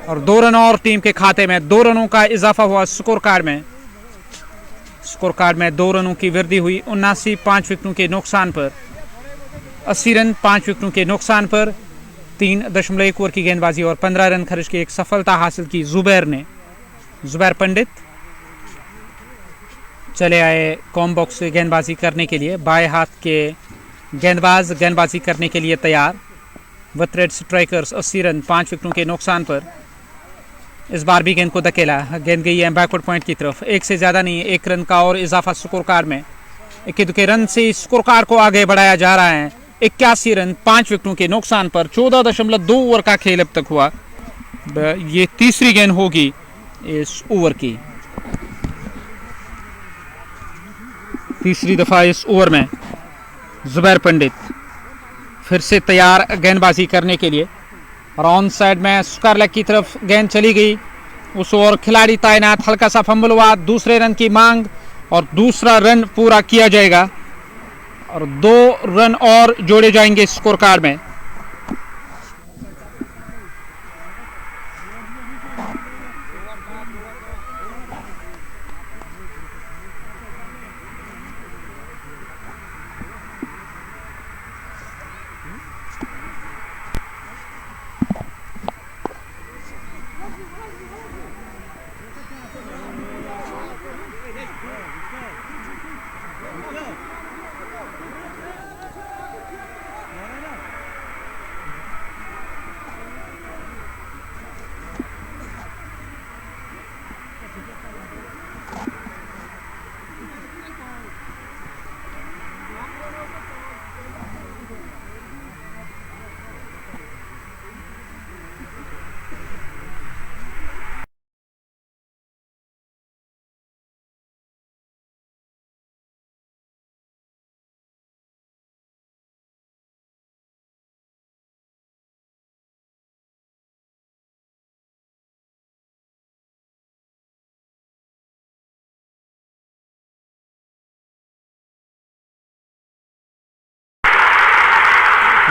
और 2 रन और टीम के खाते में। 2 रनों का इजाफा हुआ स्कोर कार्ड में। स्कोर कार्ड में 2 रनों की वृद्धि हुई, 79 5 विकेटों के नुकसान पर। 80 रन 5 विकेटों के नुकसान पर। 3.1 ओवर की गेंदबाजी और 15 रन खर्च की एक सफलता हासिल की जुबैर ने। जुबैर पंडित चले आए कॉम बॉक्स से गेंदबाजी करने के लिए। बाएं हाथ के गेंदबाज गेंदबाजी करने के लिए तैयार। विथ रेड स्ट्राइकर्स 80 रन 5 विकेटों के नुकसान पर। इस बार भी गेंद को धकेला, गेंद गई है बैकवर्ड पॉइंट की तरफ। 1 से ज्यादा नहीं, 1 रन का और इजाफा स्कोर कार्ड में। 21 रन से स्कोर कार्ड को आगे बढ़ाया जा रहा है। 81 रन 5 विकेटों के नुकसान पर। 14.2 ओवर का खेल अब तक हुआ। ये तीसरी गेंद होगी इस ओवर की, तीसरी दफा इस ओवर में। जुबैर पंडित फिर से तैयार गेंदबाजी करने के लिए, और ऑन साइड में स्क्वायर लेग की तरफ गेंद चली गई। उस ओवर खिलाड़ी तैनात, हल्का सा फंबल हुआ, दूसरे रन की मांग, और दूसरा रन पूरा किया जाएगा, और 2 रन और जोड़े जाएंगे स्कोर कार्ड में।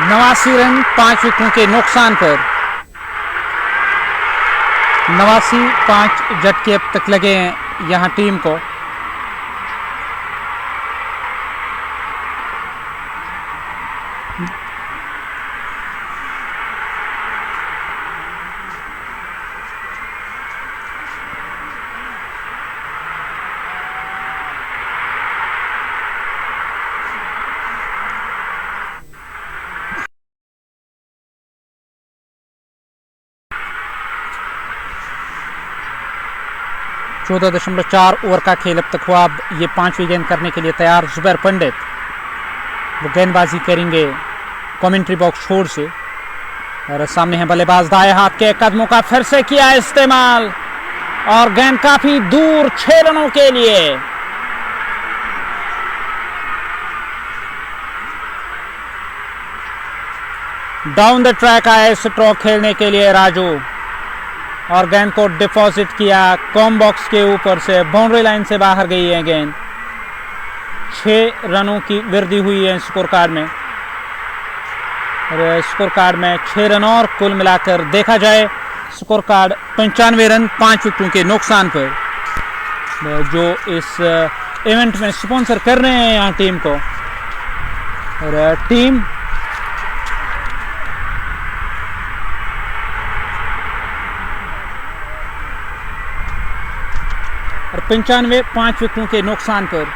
नवासी रन 5 विकेटों के नुकसान पर। 89 5 झटके अब तक लगे हैं यहां टीम को। चौदह 14.4 ओवर का खेल अब तक हुआ। अब ये 5वीं गेंद करने के लिए तैयार जुबैर पंडित। वो गेंदबाजी करेंगे कमेंट्री बॉक्स छोर से, और सामने है बल्लेबाज। दाएं हाथ के कदमों का फिर से किया इस्तेमाल, और गेंद काफी दूर 6 रनों के लिए। डाउन द ट्रैक आए स्ट्रोक खेलने के लिए राजू, और गेंद को डिपॉजिट किया कॉम बॉक्स के ऊपर से। बाउंड्री लाइन से बाहर गई है गेंद। 6 रनों की वृद्धि हुई है स्कोर कार्ड में, और स्कोर कार्ड में 6 रन, और कुल मिलाकर देखा जाए स्कोर कार्ड 95 रन 5 विकेटों के नुकसान पर। जो इस इवेंट में स्पॉन्सर कर रहे हैं यहाँ टीम को, और टीम और 95 5 विकेटों के नुकसान पर।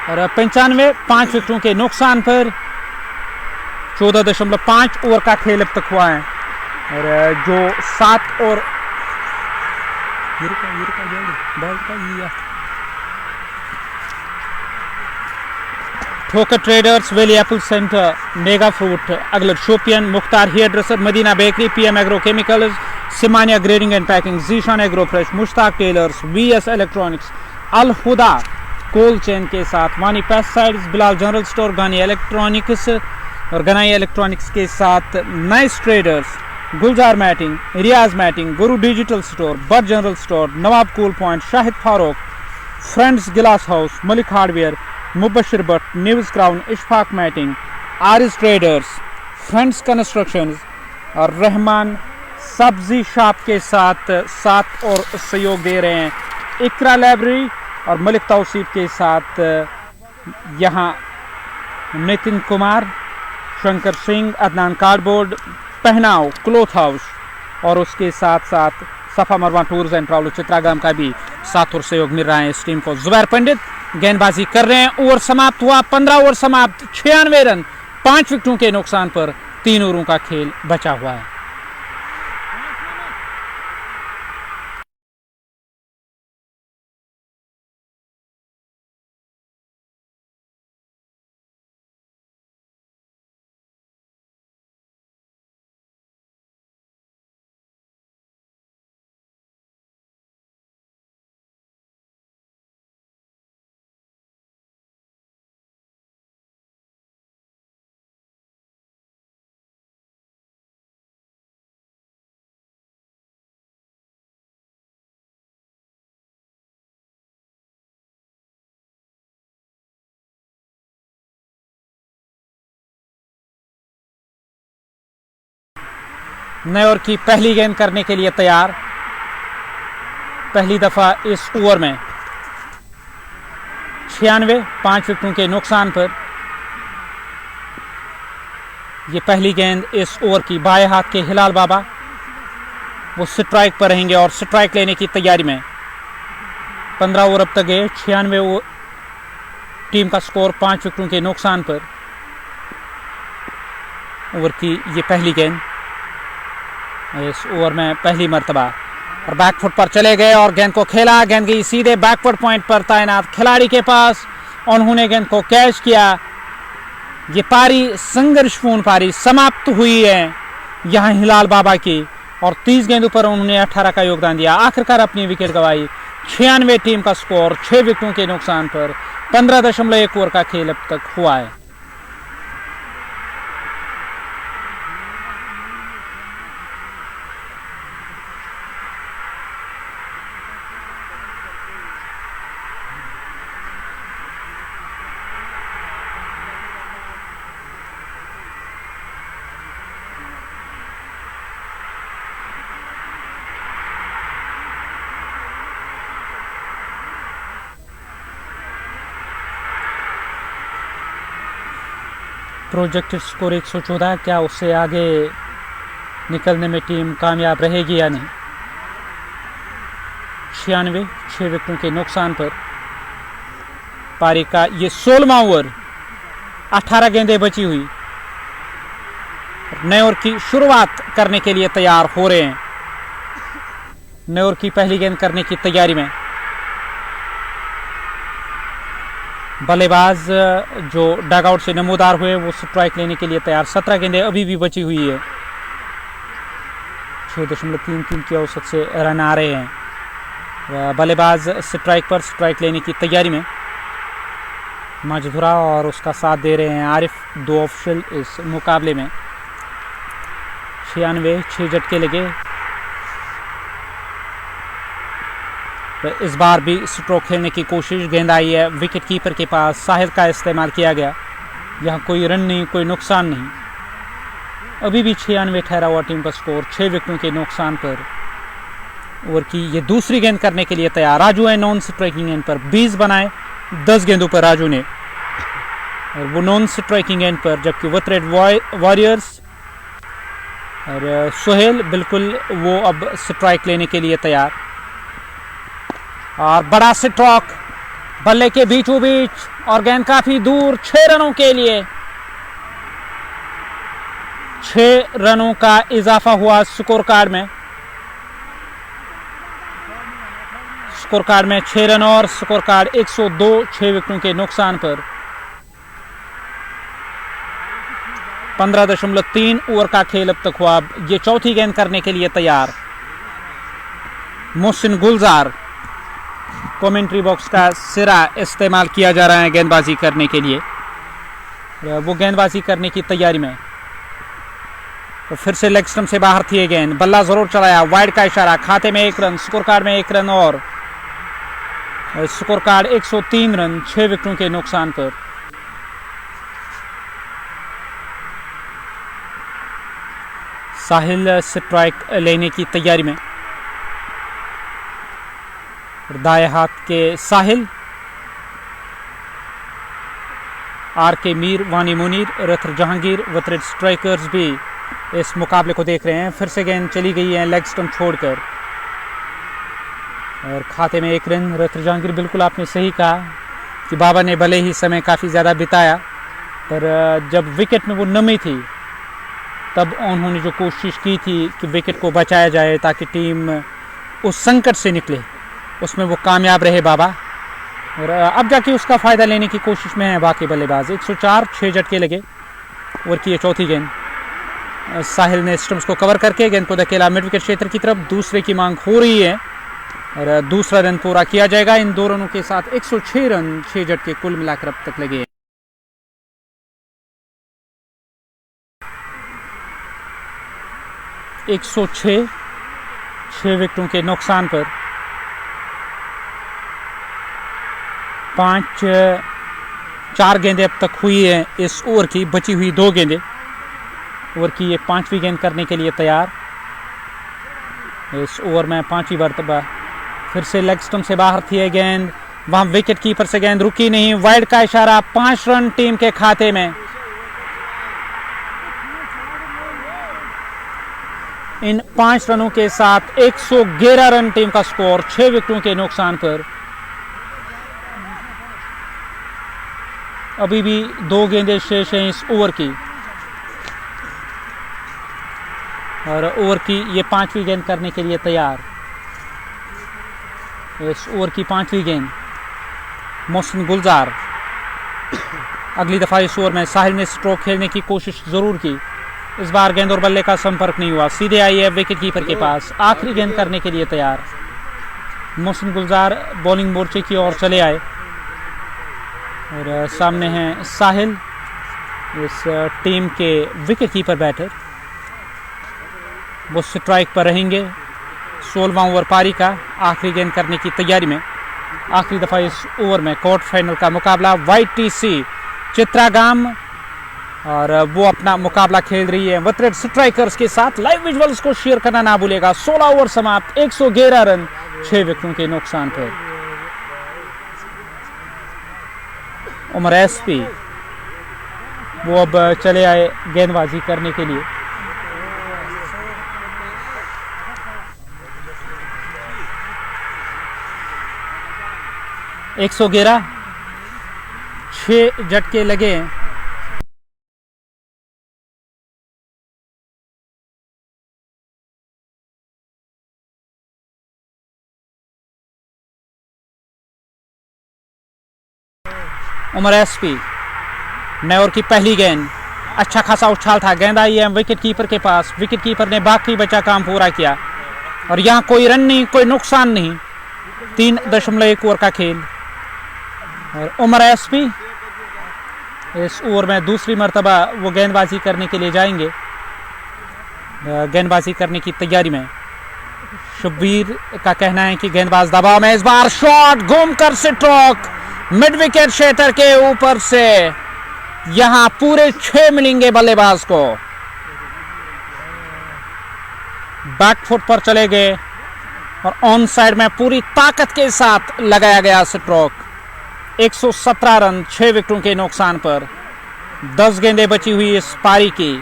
और 95 5 विकेटों के नुकसान पर 14.5 ओवर का खेल अब तक हुआ है, और जो 7 और Thoker traders, valley apple centre, mega fruit, Aglar Shopian, Mukhtar hair dresser, Madina bakery, PM agro chemicals, Simania grading and packing, Zeeshan agro fresh, Mushtaq tailors, VS electronics, Al Huda cold chain के साथ Wani pesticides, Bilal general store, Ghani electronics और गनाई इलेक्ट्रॉनिक्स के साथ nice traders, Gulzar matting, Riyaz matting, Guru digital store, Butt general store, Nawab cool point, Shahid Farooq, friends glass house, Malik hardware, Mubashir Bhat, news crown, Ishfaq matting, Aris traders, friends constructions और रहमान सब्जी shop के साथ साथ और सहयोग दे रहे हैं। इकरा लाइब्रेरी और मलिक तौसीफ के साथ यहाँ Nitin Kumar, Shankar Singh, Adnan cardboard, Pehnav cloth house, और उसके साथ साथ सफ़ा मरवा टूर्स एंड ट्रैवल चित्रागाम का भी साथ और सहयोग मिल रहा है इस टीम को। जुबैर पंडित गेंदबाजी कर रहे हैं। ओवर समाप्त हुआ, 15 ओवर समाप्त, 96 रन 5 विकेटों के नुकसान पर 3 ओवरों का खेल बचा हुआ है। नए ओवर की पहली गेंद करने के लिए तैयार, पहली दफा इस ओवर में 96 5 विकेटों के नुकसान पर यह पहली गेंद इस ओवर की। बाएं हाथ के हिलाल बाबा वो स्ट्राइक पर रहेंगे और स्ट्राइक लेने की तैयारी में। 15 ओवर अब तक गए, 96 टीम का स्कोर 5 विकेटों के नुकसान पर। ओवर की ये पहली गेंद इस ओवर में पहली मर्तबा, और बैकफुट पर चले गए और गेंद को खेला। गेंद गई सीधे बैकफुट पॉइंट पर तैनात खिलाड़ी के पास, उन्होंने गेंद को कैच किया। ये पारी संघर्षपूर्ण पारी समाप्त हुई है यहाँ हिलाल बाबा की, और 30 गेंदों पर उन्होंने 18 का योगदान दिया। आखिरकार अपनी विकेट गंवाई। 96 टीम का स्कोर 6 विकेटों के नुकसान पर 15.1 ओवर का खेल अब तक हुआ है। प्रोजेक्टेड स्कोर 114, क्या उससे आगे निकलने में टीम कामयाब रहेगी या नहीं। 96 6 विकेटों के नुकसान पर पारी का ये 16वां ओवर, 18 गेंदें बची हुई। नए ओवर की शुरुआत करने के लिए तैयार हो रहे हैं। नए ओवर की पहली गेंद करने की तैयारी में बल्लेबाज जो डगआउट से नमूदार हुए वो स्ट्राइक लेने के लिए तैयार। 17 गेंदें अभी भी बची हुई है। 6.33 की औसत से रन आ रहे हैं। बल्लेबाज स्ट्राइक पर, स्ट्राइक लेने की तैयारी में मजधुरा और उसका साथ दे रहे हैं आरिफ। 2 ऑफिशियल इस मुकाबले में। 96, 6 झटके लगे। तो इस बार भी स्ट्रोक खेलने की कोशिश, गेंद आई है विकेट कीपर के पास, साहिल का इस्तेमाल किया गया। यहाँ कोई रन नहीं, कोई नुकसान नहीं। अभी भी 96 ठहरा हुआ टीम का स्कोर, 6 विकेटों के नुकसान पर। ओवर की ये दूसरी गेंद करने के लिए तैयार। राजू है नॉन स्ट्राइकिंग एंड पर, 20 बनाए 10 गेंदों पर राजू ने, और वो नॉन स्ट्राइकिंग एंड पर। जबकि वतरेड वॉरियर्स और सोहेल बिल्कुल वो अब स्ट्राइक लेने के लिए तैयार। और बड़ा स्ट्रोक बल्ले के बीचों बीच और गेंद काफी दूर। 6 रनों के लिए 6 रनों का इजाफा हुआ स्कोर कार्ड में। स्कोर कार्ड में 6 रन और स्कोर कार्ड 102, 6 विकेटों के नुकसान पर। 15.3 ओवर का खेल अब तक हुआ। ये चौथी गेंद करने के लिए तैयार। मोहसिन गुलजार, कमेंट्री बॉक्स का सिरा इस्तेमाल किया जा रहा है गेंदबाजी करने के लिए। वो गेंदबाजी करने की तैयारी में। तो फिर से लेग स्टंप से बाहर थी ये गेंद। बल्ला जरूर चलाया, वाइड का इशारा, खाते में 1 रन, स्कोर कार्ड में 1 रन और स्कोर कार्ड 103 रन, 6 विकेटों के नुकसान पर। साहिल स्ट्राइक लेने की तैयारी में। दाएं हाथ के साहिल, आर के मीर, वानी मुनीर, रथर जहांगीर, वतरेड स्ट्राइकर्स भी इस मुकाबले को देख रहे हैं। फिर से गेंद चली गई है लेग स्टंप छोड़कर और खाते में 1 रन। रथर जहांगीर, बिल्कुल आपने सही कहा कि बाबा ने भले ही समय काफ़ी ज़्यादा बिताया, पर जब विकेट में वो नमी थी तब उन्होंने जो कोशिश की थी कि विकेट को बचाया जाए ताकि टीम उस संकट से निकले, उसमें वो कामयाब रहे बाबा। और अब जाके उसका फ़ायदा लेने की कोशिश में है बाकी बल्लेबाज। 104, 6 झटके लगे। ओवर की ये चौथी गेंद। साहिल ने स्टंप्स को कवर करके गेंद को धकेला मिड विकेट क्षेत्र की तरफ। दूसरे की मांग हो रही है और दूसरा रन पूरा किया जाएगा। इन 2 रनों के साथ 106 रन, 6 झटके कुल मिलाकर अब तक लगे। एक 6 विकेटों के नुकसान पर। 4 गेंदें अब तक हुई है इस ओवर की, बची हुई 2 गेंदें। ओवर की ये 5वीं गेंद करने के लिए तैयार। इस ओवर में 5वीं मरतबा फिर से लेग स्टंप से बाहर थी है गेंद। वहां विकेट कीपर से गेंद रुकी नहीं, वाइड का इशारा। 5 रन टीम के खाते में। इन 5 रनों के साथ 111 रन टीम का स्कोर, 6 विकेटों के नुकसान पर। अभी भी 2 गेंदें शेष हैं इस ओवर की और ओवर की ये 5वीं गेंद करने के लिए तैयार। इस ओवर की 5वीं गेंद। मोहसिन गुलजार। अगली दफा इस ओवर में साहिल ने स्ट्रोक खेलने की कोशिश जरूर की। इस बार गेंद और बल्ले का संपर्क नहीं हुआ, सीधे आई है विकेट कीपर के पास। आखिरी गेंद करने के लिए तैयार। मोहसिन गुलजार बॉलिंग मोर्चे की ओर चले आए और सामने हैं साहिल, इस टीम के विकेट कीपर बैटर। वो स्ट्राइक पर रहेंगे। 16वां ओवर पारी का, आखिरी गेंद करने की तैयारी में। आखिरी दफा इस ओवर में क्वार्टर फाइनल का मुकाबला। YTC चित्रागाम और वो अपना मुकाबला खेल रही है वतरेड स्ट्राइकर्स के साथ। लाइव विजुअल्स को शेयर करना ना भूलेगा। 16 ओवर समाप्त, 111 रन, 6 विकेटों के नुकसान पर। उमर SP वो अब चले आए गेंदबाजी करने के लिए। एक 6 झटके लगे हैं। उमर SP, नए ओवर की पहली गेंद। अच्छा खासा उछाल था, गेंद आई है विकेट कीपर के पास। विकेट कीपर ने बाकी बचा काम पूरा किया और यहाँ कोई रन नहीं, कोई नुकसान नहीं। 3.1 ओवर का खेल और उमर एसपी इस ओवर में दूसरी मर्तबा वो गेंदबाजी करने के लिए जाएंगे। गेंदबाजी करने की तैयारी में शब्बीर का कहना है कि गेंदबाज दबाव में, इस बार शॉट घूमकर स्ट्रोक मिड विकेट क्षेत्र के ऊपर से, यहां पूरे 6 मिलेंगे बल्लेबाज को। बैकफुट पर चले गए और ऑन साइड में पूरी ताकत के साथ लगाया गया स्ट्रोक। 117 रन 6 विकेटों के नुकसान पर। 10 गेंदें बची हुई इस पारी की।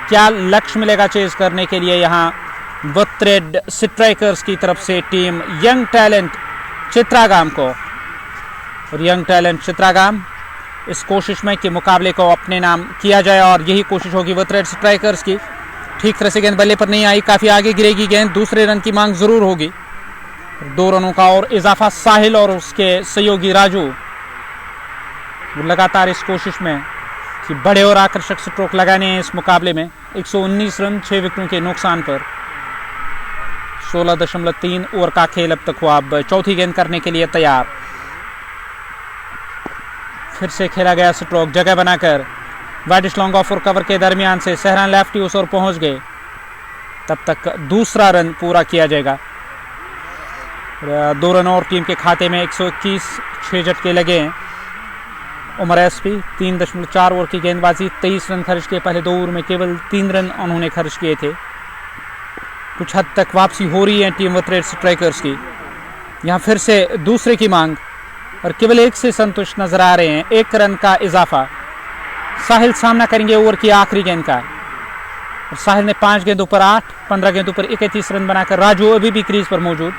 क्या लक्ष्य मिलेगा चेज करने के लिए यहां वुथरेड स्ट्राइकर्स की तरफ से टीम यंग टैलेंट चित्रागाम को। और यंग टैलेंट चित्रागाम इस कोशिश में कि मुकाबले को अपने नाम किया जाए और यही कोशिश होगी वुथरेड स्ट्राइकर्स की। ठीक तरह से गेंद बल्ले पर नहीं आई, काफी आगे गिरेगी गेंद, दूसरे रन की मांग जरूर होगी। 2 रनों का और इजाफा साहिल और उसके सहयोगी राजू लगातार इस कोशिश में कि बड़े और आकर्षक स्ट्रोक लगाने हैं इस मुकाबले में। 119 रन 6 विकेटों के नुकसान पर। 16.3 ओवर का खेल अब तक हुआ। अब चौथी गेंद करने के लिए तैयार। फिर से खेला गया स्ट्रोक, जगह बनाकर वाइडिश लॉन्ग ऑफ और कवर के दरमियान से सहरान लेफ्टी उस ओर पहुंच गए। तब तक दूसरा रन पूरा किया जाएगा। 2 रन और टीम के खाते में। 121 6 झटके लगे हैं। उमर एसपी 3.4 ओवर की गेंदबाजी, 23 रन खर्च किए। पहले 2 ओवर में केवल 3 रन उन्होंने खर्च किए थे। कुछ हद तक वापसी हो रही है टीम वुथरेड स्ट्राइकर्स की। यहां फिर से दूसरे की मांग और केवल 1 से संतुष्ट नजर आ रहे हैं। 1 रन का इजाफा। साहिल सामना करेंगे ओवर की आखिरी गेंद का। और साहिल ने 5 गेंदों पर 8, 15 गेंदों पर 31 रन बनाकर। राजू अभी भी क्रीज पर मौजूद।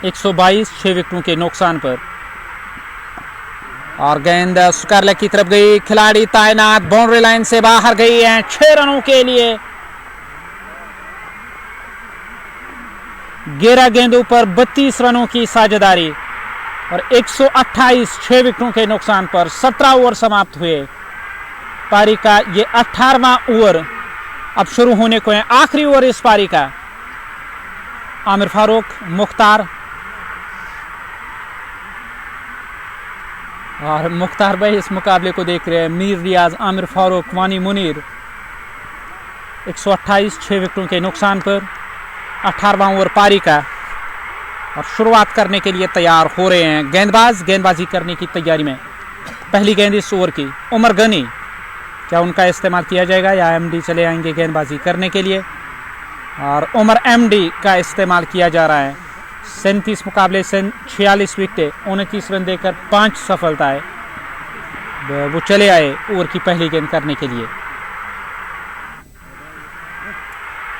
122 6 विकेटों के नुकसान पर। और गेंद स्क्वायर लेग की तरफ गई, खिलाड़ी तैनात, बाउंड्री लाइन से बाहर गई है 6 रनों के लिए। 11 गेंदों पर 32 रनों की साझेदारी और 128 6 विकेटों के नुकसान पर। 17 ओवर समाप्त हुए। पारी का ये 18वां ओवर अब शुरू होने को है। आखिरी ओवर इस पारी का। आमिर फारूक, मुख्तार और मुख्तार भाई इस मुकाबले को देख रहे हैं। मीर रियाज, आमिर फारूक, वानी मुनीर। 128 6 विकेटों के नुकसान पर 18वां ओवर पारी का और शुरुआत करने के लिए तैयार हो रहे हैं गेंदबाज। गेंदबाजी करने की तैयारी में। पहली गेंद इस ओवर की। उमर गनी, क्या उनका इस्तेमाल किया जाएगा या एमडी चले आएंगे गेंदबाजी करने के लिए? और उमर एमडी का इस्तेमाल किया जा रहा है। 37 मुकाबले से 46 विकेटें, 29 रन देकर 5 सफलताएं। वो चले आए ओवर की पहली गेंद करने के लिए।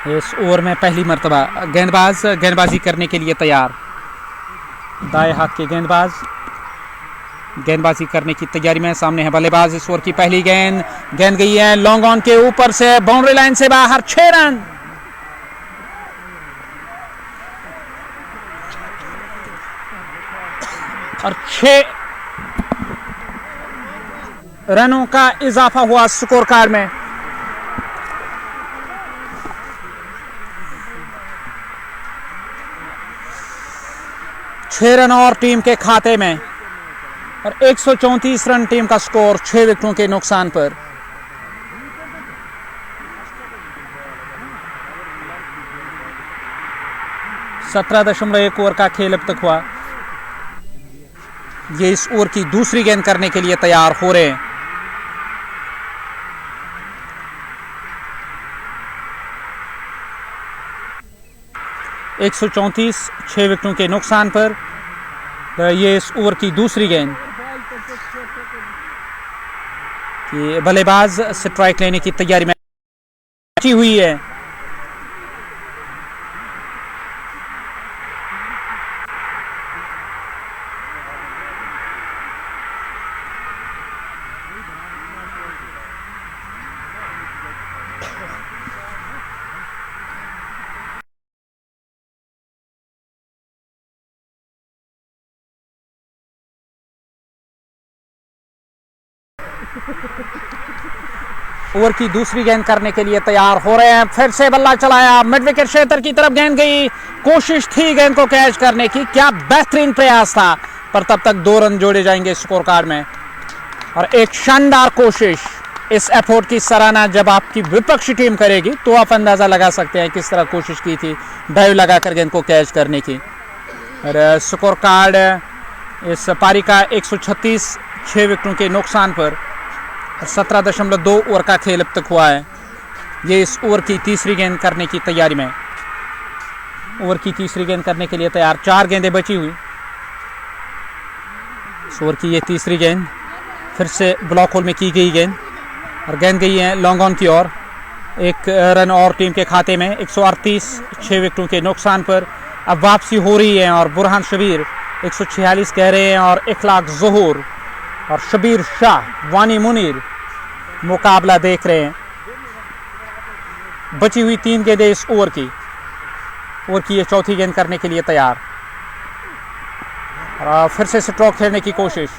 इस ओवर में पहली मर्तबा गेंदबाज गेंदबाजी करने के लिए तैयार। दाएं हाथ के गेंदबाज गेंदबाजी करने की तैयारी में। सामने है बल्लेबाज। इस ओवर की पहली गेंद, गेंद गई है लॉन्ग ऑन के ऊपर से, बाउंड्री लाइन से बाहर। 6 रन। और 6 रनों का इजाफा हुआ स्कोर कार्ड में। छह रन और टीम के खाते में और 134 रन टीम का स्कोर 6 विकेटों के नुकसान पर। (17.1 ओवर का खेल अब तक हुआ। ये इस ओवर की दूसरी गेंद करने के लिए तैयार हो रहे हैं। (134 6 विकेटों के नुकसान पर ये इस ओवर की दूसरी गेंद। बल्लेबाज स्ट्राइक लेने की तैयारी में हुई है। ओवर की दूसरी गेंद करने के लिए तैयार हो रहे हैं। फिर से बल्ला चलाया, मिड विकेट क्षेत्र की तरफ गेंद गई, कोशिश थी गेंद को कैच करने की, क्या बेहतरीन प्रयास था, पर तब तक 2 रन जोड़े जाएंगे स्कोर कार्ड में। और एक शानदार कोशिश, इस एफर्ट की सराहना जब आपकी विपक्षी टीम करेगी तो आप अंदाजा लगा सकते हैं किस तरह कोशिश की थी डाइव लगाकर गेंद को कैच करने की। और स्कोर कार्ड इस पारी का 136, 6 विकेटों के नुकसान पर 17.2 ओवर का खेल अब तक हुआ है। ये इस ओवर की तीसरी गेंद करने की तैयारी में, ओवर की तीसरी गेंद करने के लिए तैयार, 4 गेंदें बची हुई। इस ओवर की ये तीसरी गेंद फिर से ब्लॉक होल में की गई गेंद और गेंद गई है लॉन्ग ऑन की ओर। 1 रन और टीम के खाते में। 138, 6 विकेटों के नुकसान पर अब वापसी हो रही है और बुरहान शबीर 146 कह रहे हैं और इखलाक ज़हूर और शबीर शाह, वानी मुनीर मुकाबला देख रहे हैं। बची हुई 3 गेंदें इस ओवर की, ओवर की ये चौथी गेंद करने के लिए तैयार और फिर से स्ट्रोक खेलने की कोशिश,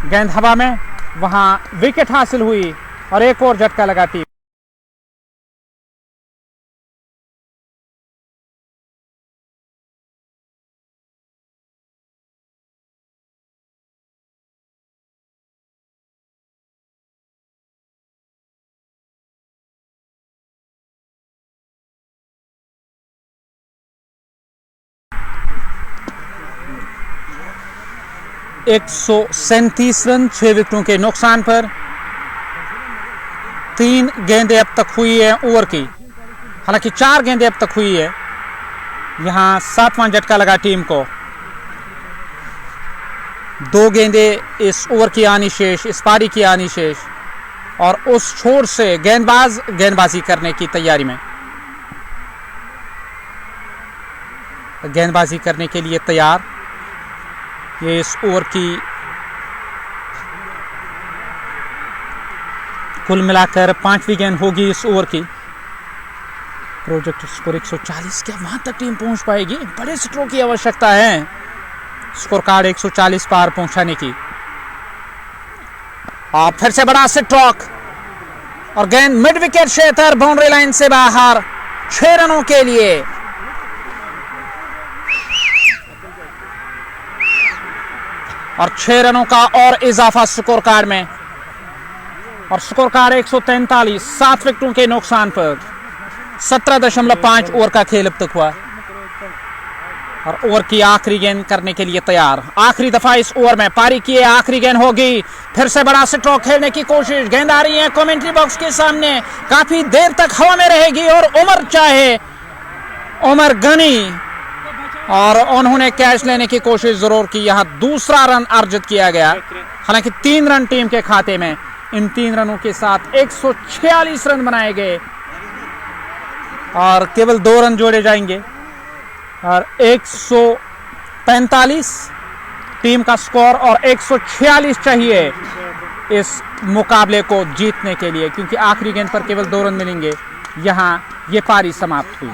गेंद हवा में, वहां विकेट हासिल हुई और एक और झटका लगा टीम। एक 137 रन 6 विकेटों के नुकसान पर। 3 गेंदें अब तक हुई है ओवर की, हालांकि 4 गेंदें अब तक हुई है। यहां 7वां झटका लगा टीम को। 2 गेंदें इस ओवर की आनी शेष, इस पारी की आनी शेष और उस छोर से गेंदबाज गेंदबाजी करने की तैयारी में, गेंदबाजी करने के लिए तैयार। ये इस ओवर की कुल मिलाकर 5वीं गेंद होगी इस ओवर की। प्रोजेक्ट स्कोर 140, क्या वहां तक टीम पहुंच पाएगी? बड़े स्ट्रोक की आवश्यकता है स्कोर कार्ड 140 पार पहुंचाने की। और फिर से बड़ा स्ट्रोक और गेंद मिड विकेट क्षेत्र, बाउंड्री लाइन से बाहर, 6 रनों के लिए। और 6 रनों का और इजाफा स्कोर कार्ड में और स्कोर कार्ड 143, 7 विकेटों के नुकसान पर। 17.5 ओवर का खेल अब तक हुआ और ओवर की आखिरी गेंद करने के लिए तैयार। आखिरी दफा इस ओवर में पारी की आखिरी गेंद होगी। फिर से बड़ा स्ट्रोक खेलने की कोशिश, गेंद आ रही है कमेंट्री बॉक्स के सामने, काफी देर तक हवा में रहेगी और उमर चाहे, उमर गनी, और उन्होंने कैच लेने की कोशिश जरूर की। यहां दूसरा रन अर्जित किया गया, हालांकि 3 रन टीम के खाते में। इन 3 रनों के साथ 146 रन बनाए गए और केवल 2 रन जोड़े जाएंगे और 145 टीम का स्कोर और 146 चाहिए इस मुकाबले को जीतने के लिए, क्योंकि आखिरी गेंद पर केवल 2 रन मिलेंगे। यहां ये पारी समाप्त हुई।